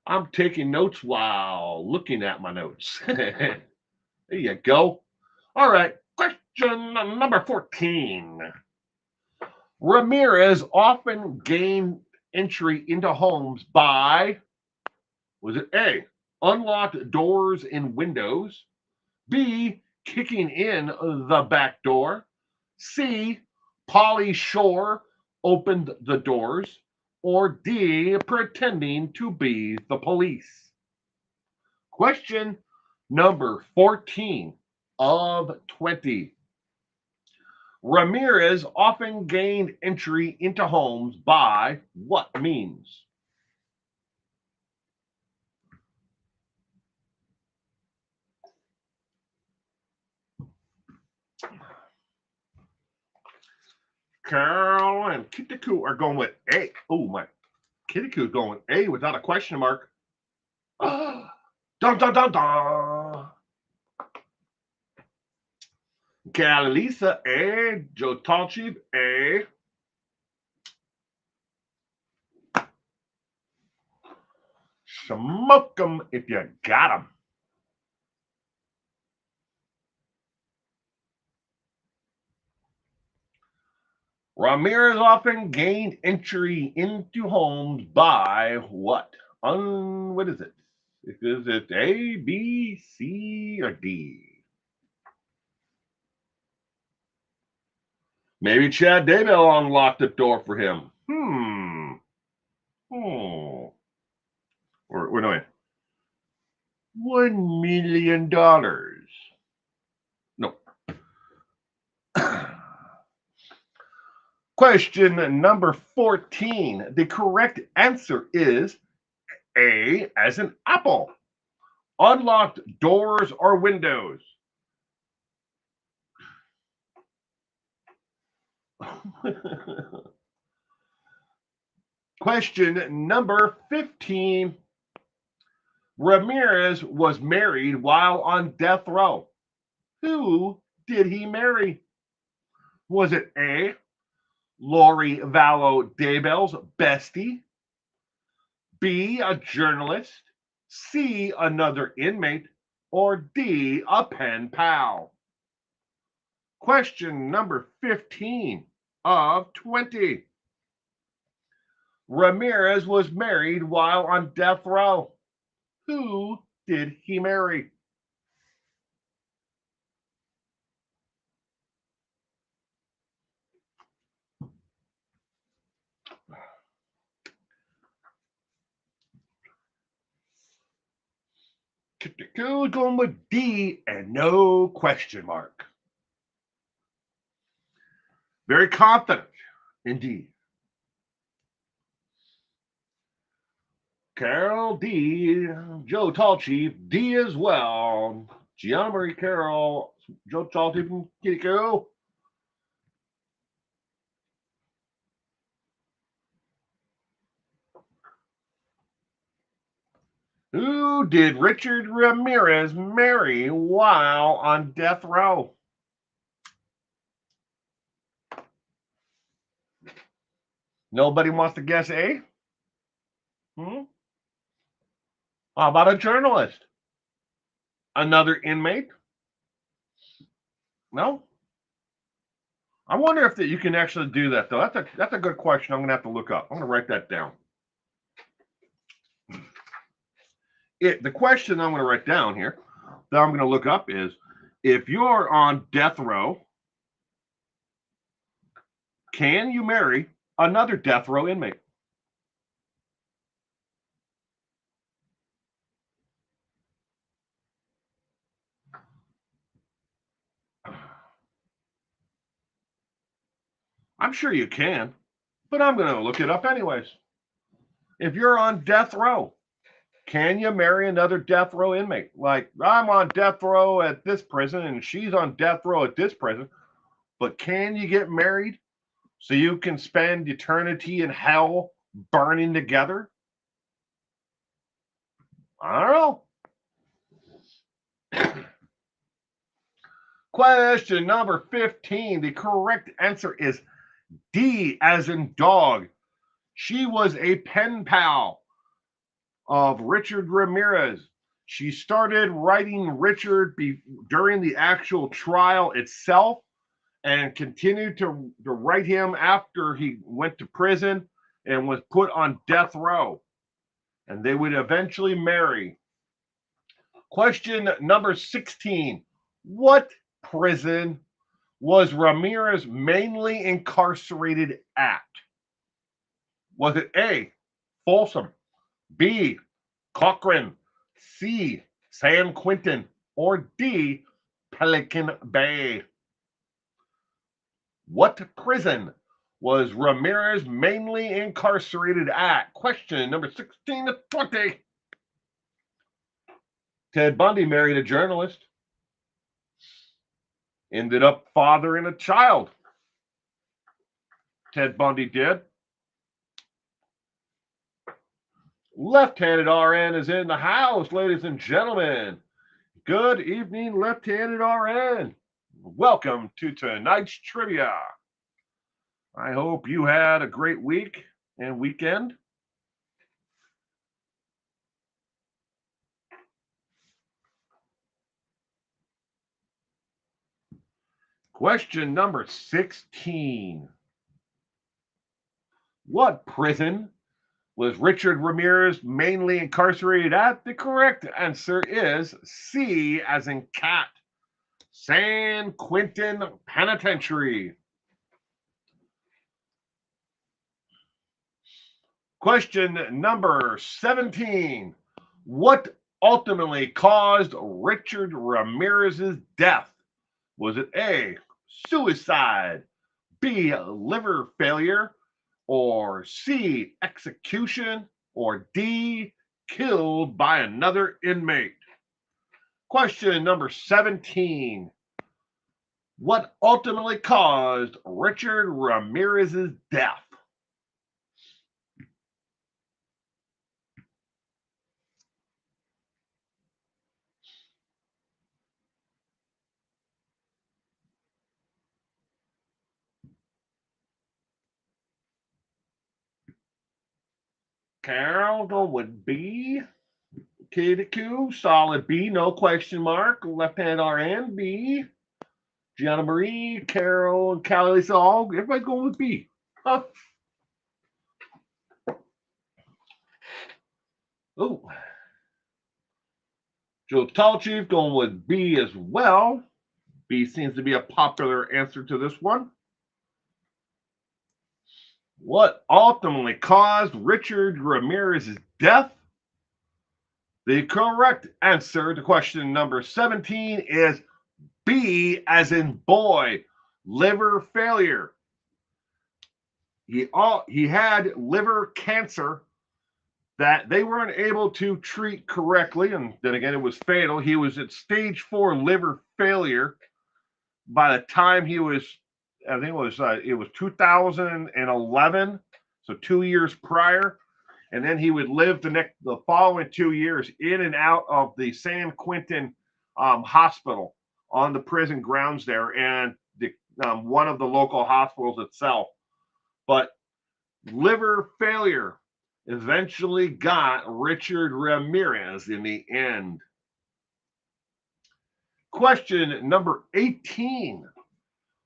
I'm taking notes while looking at my notes. There you go. All right. Question number 14. Ramirez often gained entry into homes by, was it A, unlocked doors and windows, B, kicking in the back door, C, Pauly Shore opened the doors, or D, pretending to be the police? Question number 14 of 20. Ramirez often gained entry into homes by what means? Carol and Kitiku are going with A. Oh, my. Kitiku is going with A without a question mark. Dun, dun, dun, dun. Calisa A. Joe Tallchief A. Smoke them if you got them. Ramirez often gained entry into homes by what? What is it? Is it A, B, C, or D? Maybe Chad Daybell unlocked the door for him. Or no, $1 million. No. Question number 14. The correct answer is A as in apple. Unlocked doors or windows. Question number 15. Ramirez was married while on death row. Who did he marry? Was it A, Lori Vallow Daybell's bestie, B, a journalist, C, another inmate, or D, a pen pal? Question number 15 of 20. Ramirez was married while on death row. Who did he marry? Going with D and no question mark. Very confident, indeed. Carol D, Joe Tall Chief D as well. Gianna Marie Carroll, Joe Tall Chief, Kitty Carol. Who did Richard Ramirez marry while on death row? Nobody wants to guess A? How about a journalist? Another inmate? No? I wonder if you can actually do that, though. That's a good question. I'm going to have to look up. I'm going to write that down. The question I'm going to write down here that I'm going to look up is, if you're on death row, can you marry another death row inmate? I'm sure you can, but I'm going to look it up anyways. If you're on death row, can you marry another death row inmate? Like, I'm on death row at this prison and she's on death row at this prison, but can you get married so you can spend eternity in hell burning together? I don't know. Question number 15. The correct answer is D as in dog. She was a pen pal of Richard Ramirez. She started writing Richard during the actual trial itself and continued to write him after he went to prison and was put on death row. And they would eventually marry. Question number 16. What prison was Ramirez mainly incarcerated at? Was it A, Folsom, B, Cochran, C, San Quentin, or D, Pelican Bay? What prison was Ramirez mainly incarcerated at? Question number 16 to 20. Ted Bundy married a journalist. Ended up fathering a child. Ted Bundy did. Left-handed RN is in the house, ladies and gentlemen. Good evening, left-handed RN. Welcome to tonight's trivia. I hope you had a great week and weekend. Question number 16. What prison was Richard Ramirez mainly incarcerated at? The correct answer is C as in cat. San Quentin Penitentiary. Question number 17. What ultimately caused Richard Ramirez's death? Was it A, suicide, B, liver failure, or C, execution, or D, killed by another inmate? Question number 17. What ultimately caused Richard Ramirez's death? Carol, go with B. K to Q, solid B, no question mark. Left hand RN, B. Gianna Marie, Carol, and Callie, so all everybody's going with B. Huh. Oh. Joe Tall Chief going with B as well. B seems to be a popular answer to this one. What ultimately caused Richard Ramirez's death? The correct answer to question number 17 is B, as in boy, liver failure. He had liver cancer that they weren't able to treat correctly, and then again, it was fatal. He was at stage 4 liver failure by the time he was, I think it was 2011, so 2 years prior. And then he would live the following 2 years in and out of the San Quentin hospital on the prison grounds there, and one of the local hospitals itself. But liver failure eventually got Richard Ramirez in the end. Question number 18.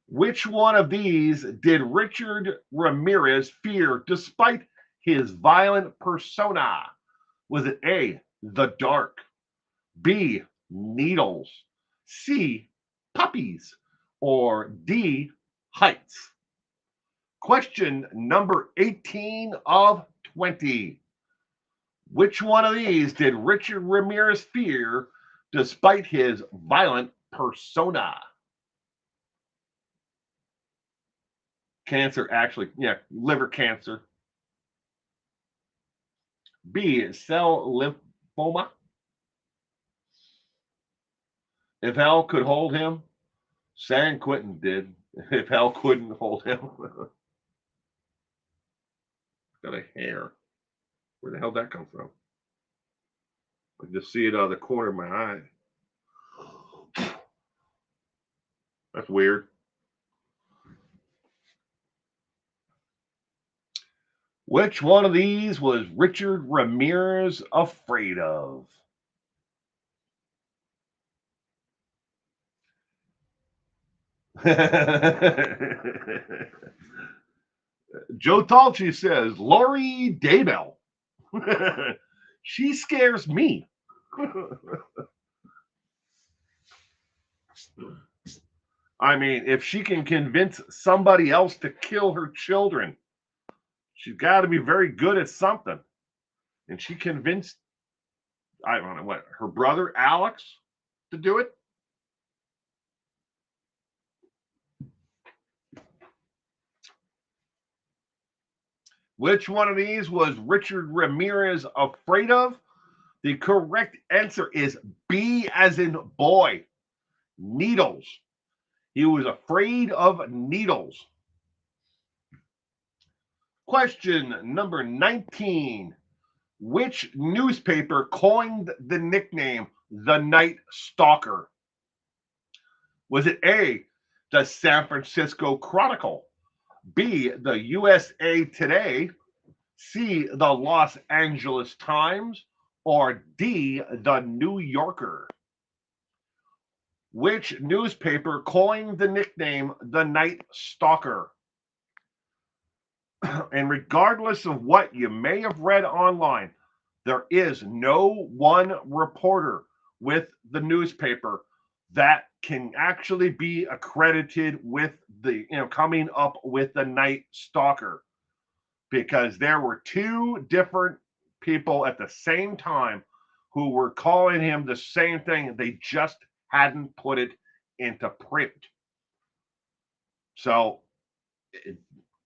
Which one of these did Richard Ramirez fear despite his violent persona? Was it A, the dark, B, needles, C, puppies, or D, heights? Question number 18 of 20. Which one of these did Richard Ramirez fear despite his violent persona? Cancer, actually, liver cancer. B, cell lymphoma. If hell could hold him, San Quentin did. If hell couldn't hold him. Got a hair. Where the hell did that come from? I can just see it out of the corner of my eye. That's weird. Which one of these was Richard Ramirez afraid of? Joe Talchi says, Lori Daybell. She scares me. I mean, if she can convince somebody else to kill her children, she's got to be very good at something. And she convinced, I don't know what, her brother Alex to do it. Which one of these was Richard Ramirez afraid of? The correct answer is B, as in boy, needles. He was afraid of needles. Question number 19. Which newspaper coined the nickname the Night Stalker? Was it A, the San Francisco Chronicle, B, the USA Today, C, the Los Angeles Times, or D, the New Yorker? Which newspaper coined the nickname the Night Stalker? And regardless of what you may have read online, there is no one reporter with the newspaper that can actually be accredited with the, coming up with the Night Stalker. because there were two different people at the same time who were calling him the same thing. They just hadn't put it into print. So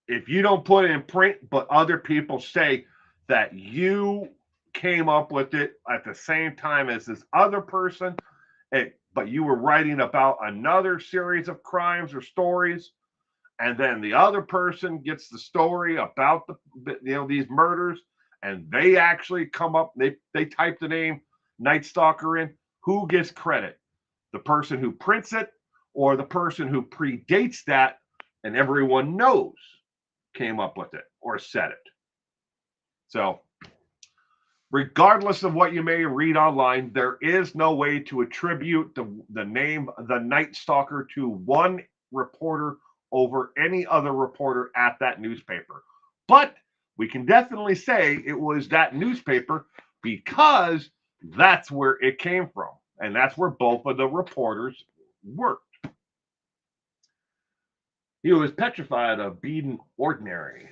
if you don't put it in print, but other people say that you came up with it at the same time as this other person, but you were writing about another series of crimes or stories, and then the other person gets the story about these murders, and they actually come up, they type the name Night Stalker in. Who gets credit? The person who prints it, or the person who predates that and everyone knows came up with it or said it? So regardless of what you may read online, there is no way to attribute the name the Night Stalker to one reporter over any other reporter at that newspaper. But we can definitely say it was that newspaper because that's where it came from. And that's where both of the reporters worked. He was petrified of being ordinary.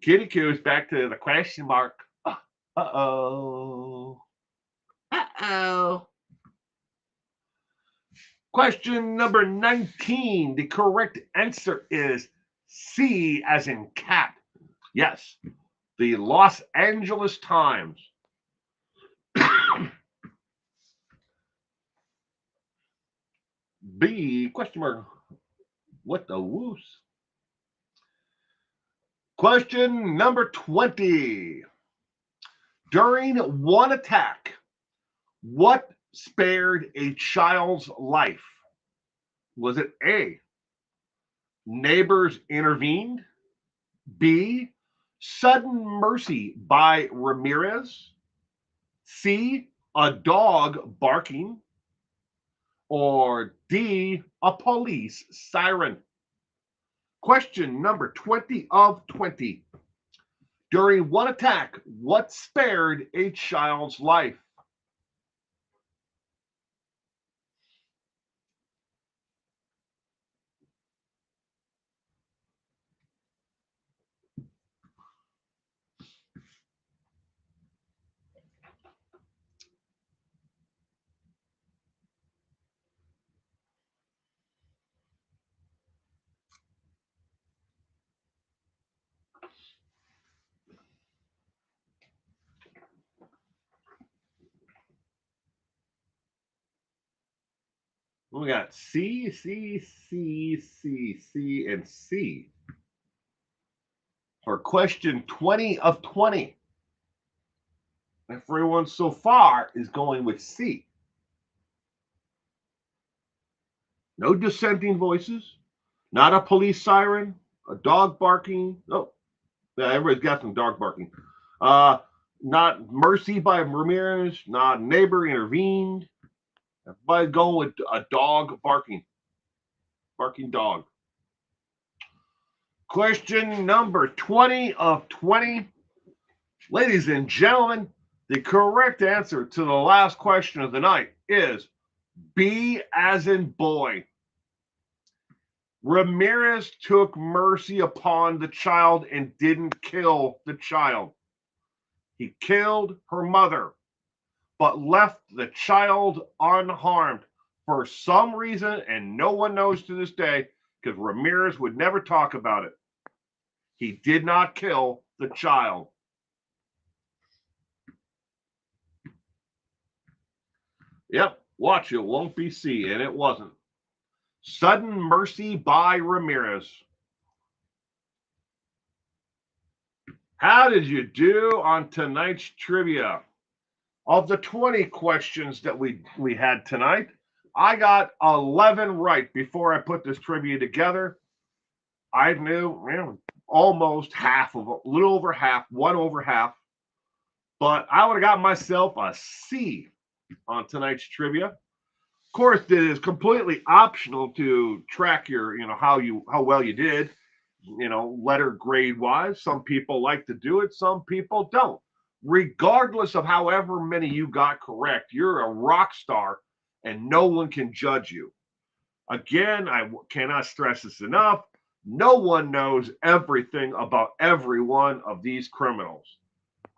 Kitty Coo's back to the question mark. Uh-oh. Uh-oh. Question number 19. The correct answer is C as in cat. Yes. The Los Angeles Times. B, question mark. What the woos? Question number 20. During one attack, what spared a child's life? Was it A, neighbors intervened? B, sudden mercy by Ramirez? C, a dog barking? Or D, a police siren? Question number 20 of 20. During one attack, what spared a child's life? We got C, C, C, C, C, and C for question 20 of 20. Everyone so far is going with C. No dissenting voices, not a police siren, a dog barking. Oh, yeah, everybody's got some dog barking. Not mercy by Ramirez, not neighbor intervened. Everybody's going with a dog barking. Barking dog. Question number 20 of 20. Ladies and gentlemen, the correct answer to the last question of the night is B as in boy. Ramirez took mercy upon the child and didn't kill the child. He killed her mother, but left the child unharmed for some reason, and no one knows to this day because Ramirez would never talk about it. He did not kill the child. Yep, watch, it won't be C, and it wasn't. Sudden mercy by Ramirez. How did you do on tonight's trivia? Of the 20 questions that we had tonight, I got 11 right before I put this trivia together. I knew almost half of it, a little over half, one over half. But I would have got myself a C on tonight's trivia. Of course, it is completely optional to track your, how well you did, letter grade wise. Some people like to do it, some people don't. Regardless of however many you got correct, you're a rock star and no one can judge you. Again, I cannot stress this enough. No one knows everything about every one of these criminals.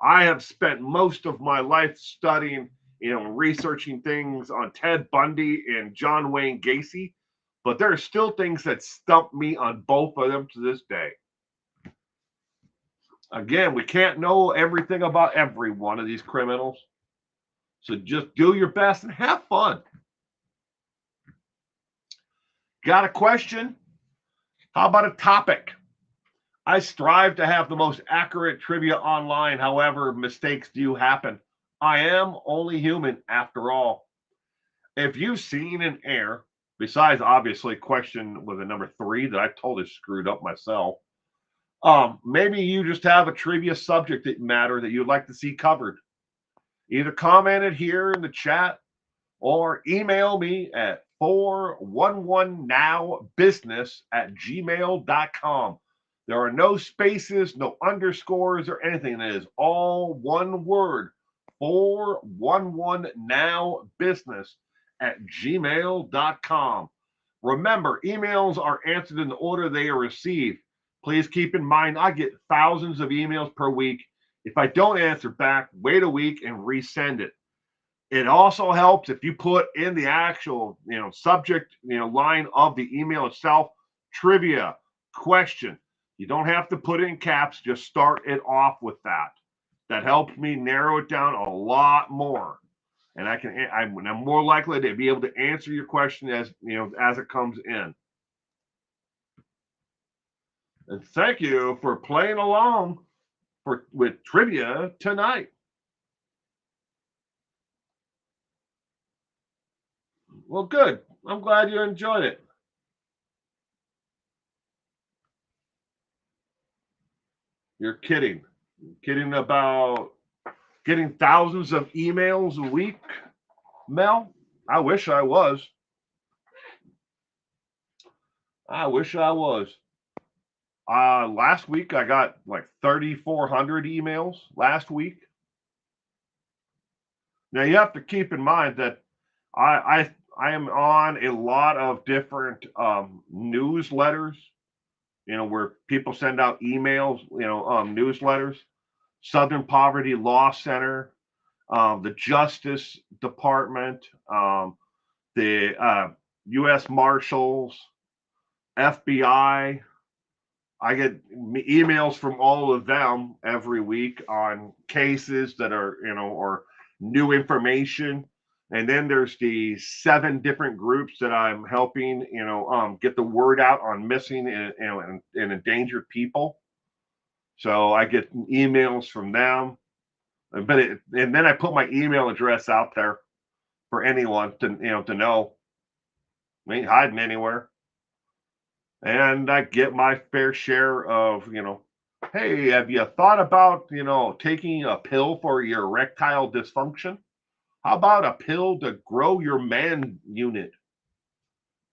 I have spent most of my life studying, researching things on Ted Bundy and John Wayne Gacy, but there are still things that stump me on both of them to this day. Again, we can't know everything about every one of these criminals, so just do your best and have fun. Got a question? How about a topic? I strive to have the most accurate trivia online. However, mistakes do happen. I am only human after all. If you've seen an error, besides obviously question with a number 3 that I totally screwed up myself, maybe you just have a trivia subject that matter that you'd like to see covered. Either comment it here in the chat or email me at 411nowbusiness@gmail.com. There are no spaces, no underscores, or anything. It is all one word. 411nowbusiness@gmail.com. Remember, emails are answered in the order they are received. Please keep in mind, I get thousands of emails per week. If I don't answer back, wait a week and resend it. It also helps if you put in the actual, subject, line of the email itself, trivia, question. You don't have to put it in caps. Just start it off with that. That helps me narrow it down a lot more, and I'm more likely to be able to answer your question as it comes in. And thank you for playing along with trivia tonight. Well, good. I'm glad you enjoyed it. You're kidding. Kidding about getting thousands of emails a week, Mel? I wish I was. I wish I was. Last week I got like 3,400 emails last week. Now you have to keep in mind that I am on a lot of different newsletters, where people send out emails, newsletters. Southern Poverty Law Center, the Justice Department, the U.S. Marshals, FBI. I get emails from all of them every week on cases that are, or new information. And then there's the 7 different groups that I'm helping, get the word out on missing and endangered people. So I get emails from them, and then I put my email address out there for anyone to know. I ain't hiding anywhere. And I get my fair share of, hey, have you thought about, taking a pill for your erectile dysfunction? How about a pill to grow your man unit?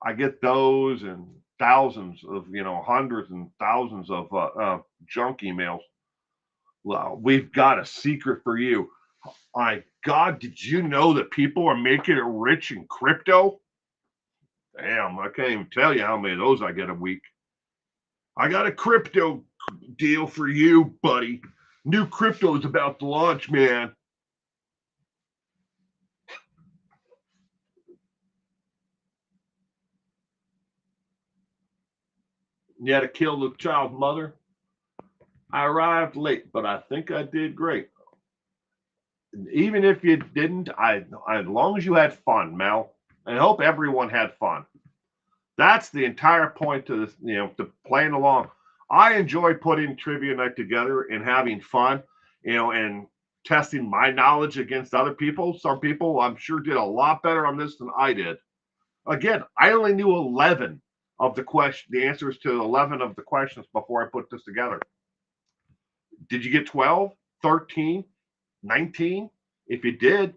I get those and thousands of, hundreds and thousands of junk emails. Well, we've got a secret for you. My God, did you know that people are making it rich in crypto? Damn, I can't even tell you how many of those I get a week. I got a crypto deal for you, buddy. New crypto is about to launch, man. You had to kill the child's mother. I arrived late, but I think I did great. Even if you didn't, as long as you had fun, Mel. I hope everyone had fun. That's the entire point to this, to playing along. I enjoy putting trivia night together and having fun, and testing my knowledge against other people. Some people I'm sure did a lot better on this than I did. Again, I only knew 11 of the answers to 11 of the questions before I put this together. Did you get 12, 13, 19? If you did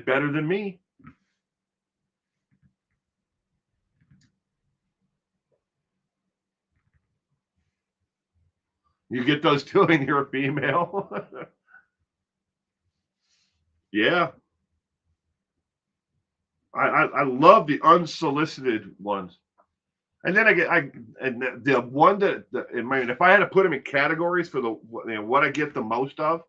better than me. You get those too and you're a female. Yeah. I love the unsolicited ones. And then and the one that if I had to put them in categories for what I get the most of,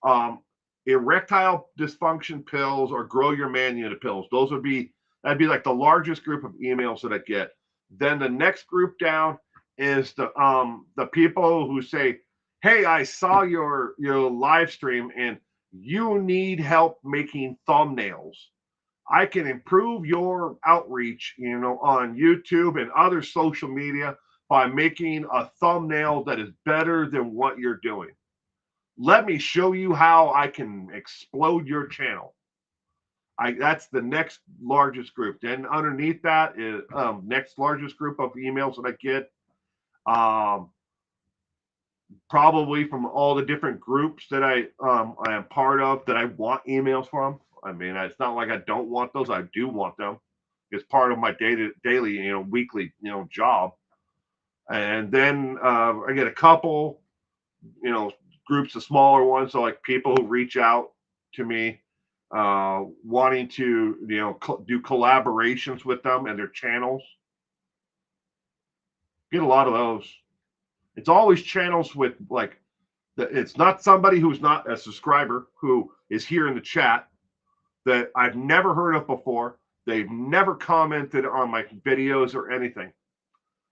um, erectile dysfunction pills or grow your man unit pills. That'd be like the largest group of emails that I get. Then the next group down is the people who say, "Hey, I saw your live stream and you need help making thumbnails. I can improve your outreach, on YouTube and other social media by making a thumbnail that is better than what you're doing. Let me show you how I can explode your channel." That's the next largest group. Then underneath that is next largest group of emails that I get, um, probably from all the different groups that I am part of that I want emails from. I mean, it's not like I don't want those. I do want them. It's part of my daily, weekly, job. And then I get a couple, you know, groups of smaller ones. So like people who reach out to me, wanting to, do collaborations with them and their channels. Get a lot of those. It's always channels with like, it's not somebody who's not a subscriber who is here in the chat that I've never heard of before. They've never commented on my videos or anything,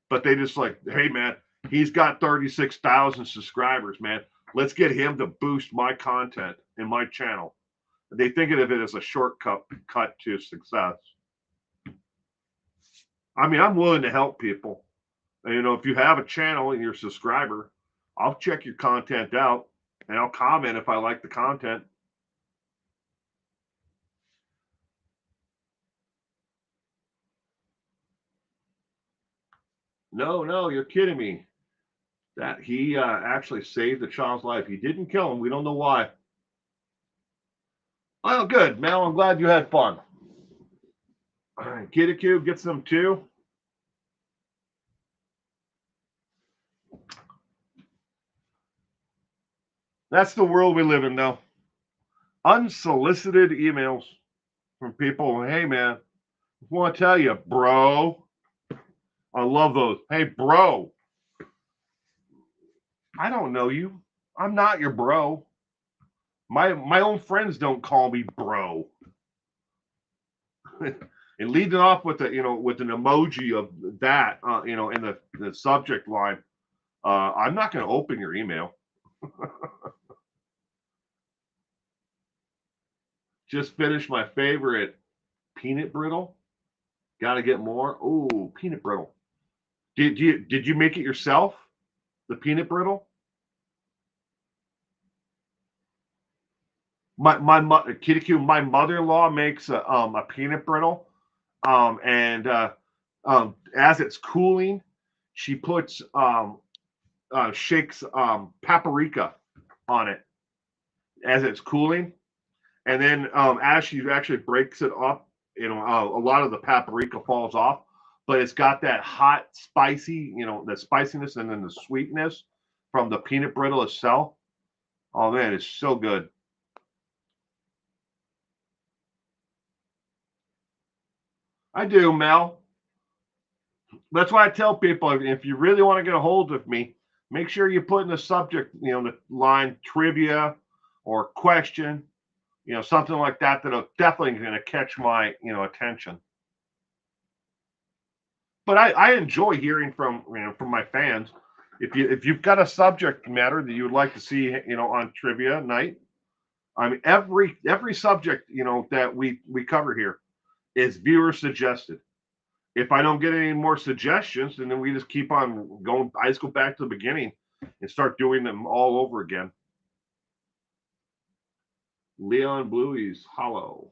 but they just like, hey man, he's got 36,000 subscribers, man. Let's get him to boost my content in my channel. They think of it as a shortcut to success. I mean, I'm willing to help people. And, if you have a channel and you're a subscriber, I'll check your content out and I'll comment if I like the content. No, you're kidding me. That he actually saved the child's life. He didn't kill him. We don't know why. Oh, good, Mel. I'm glad you had fun. All right, Kitty Q gets them too. That's the world we live in now. Unsolicited emails from people. Hey, man, I want to tell you, bro. I love those. Hey, bro. I don't know you. I'm not your bro. My own friends don't call me bro. And leading off with with an emoji of that, in the subject line. I'm not going to open your email. Just finished my favorite peanut brittle. Got to get more. Oh, peanut brittle. Did you make it yourself? The peanut brittle? My Kitty Q, my mother-in-law makes a peanut brittle, and as it's cooling, she puts shakes paprika on it as it's cooling, and then as she actually breaks it up, a lot of the paprika falls off, but it's got that hot, spicy, the spiciness and then the sweetness from the peanut brittle itself. Oh man, it's so good. I do, Mel. That's why I tell people if you really want to get a hold of me, make sure you put in the subject, the line trivia or question, something like that that'll definitely going to catch my, attention. But I enjoy hearing from from my fans. If you've got a subject matter that you would like to see, on trivia night, I mean every subject, that we cover here is viewer suggested. If I don't get any more suggestions, then we just keep on going. I just go back to the beginning and start doing them all over again. Leon Bluey's Hollow.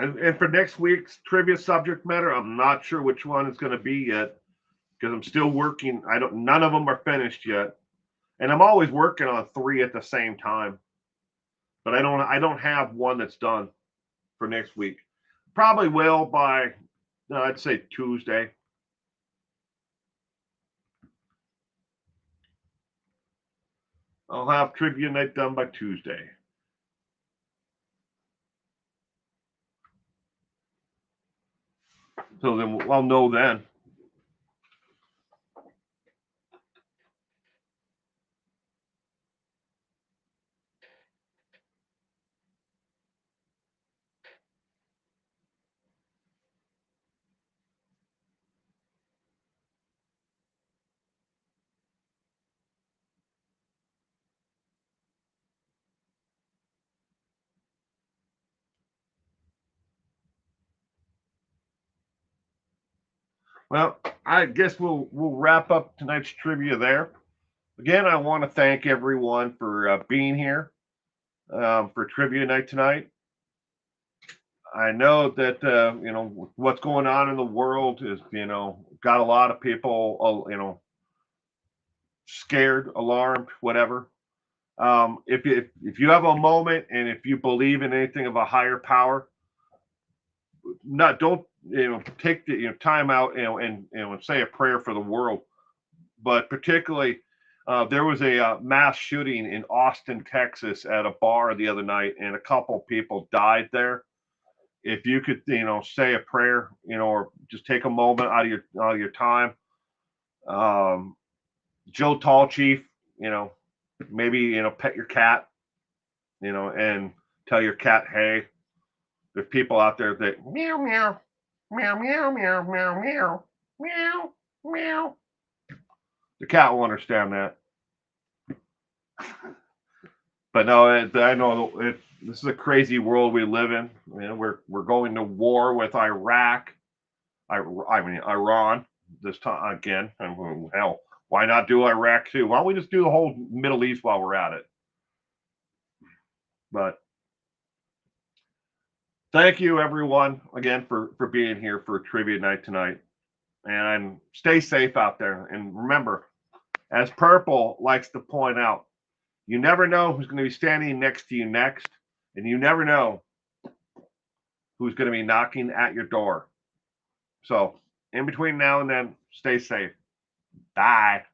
And for next week's trivia subject matter, I'm not sure which one it's going to be yet. because I'm still working. None of them are finished yet, and I'm always working on 3 at the same time. But I don't have one that's done for next week. Probably will by, no, I'd say Tuesday. I'll have trivia night done by Tuesday. So then I'll know then. Well, I guess we'll wrap up tonight's trivia there. Again, I want to thank everyone for being here for trivia night tonight. I know that what's going on in the world is got a lot of people scared, alarmed, whatever. If you have a moment and if you believe in anything of a higher power, don't take the time out and say a prayer for the world, but particularly there was a mass shooting in Austin, Texas, at a bar the other night, and a couple people died there. If you could, say a prayer, or just take a moment out of your time. Joe Tall Chief, maybe pet your cat, and tell your cat, hey, there's people out there that meow meow meow meow meow meow meow meow meow. The cat will understand that. But no, I know this is a crazy world we live in. We're going to war with Iraq. I mean Iran this time again. Hell, why not do Iraq too? Why don't we just do the whole Middle East while we're at it? But thank you everyone again for being here for trivia night tonight, and stay safe out there. And remember, as Purple likes to point out, you never know who's going to be standing next to you next, and you never know who's going to be knocking at your door. So, in between now and then, stay safe. Bye.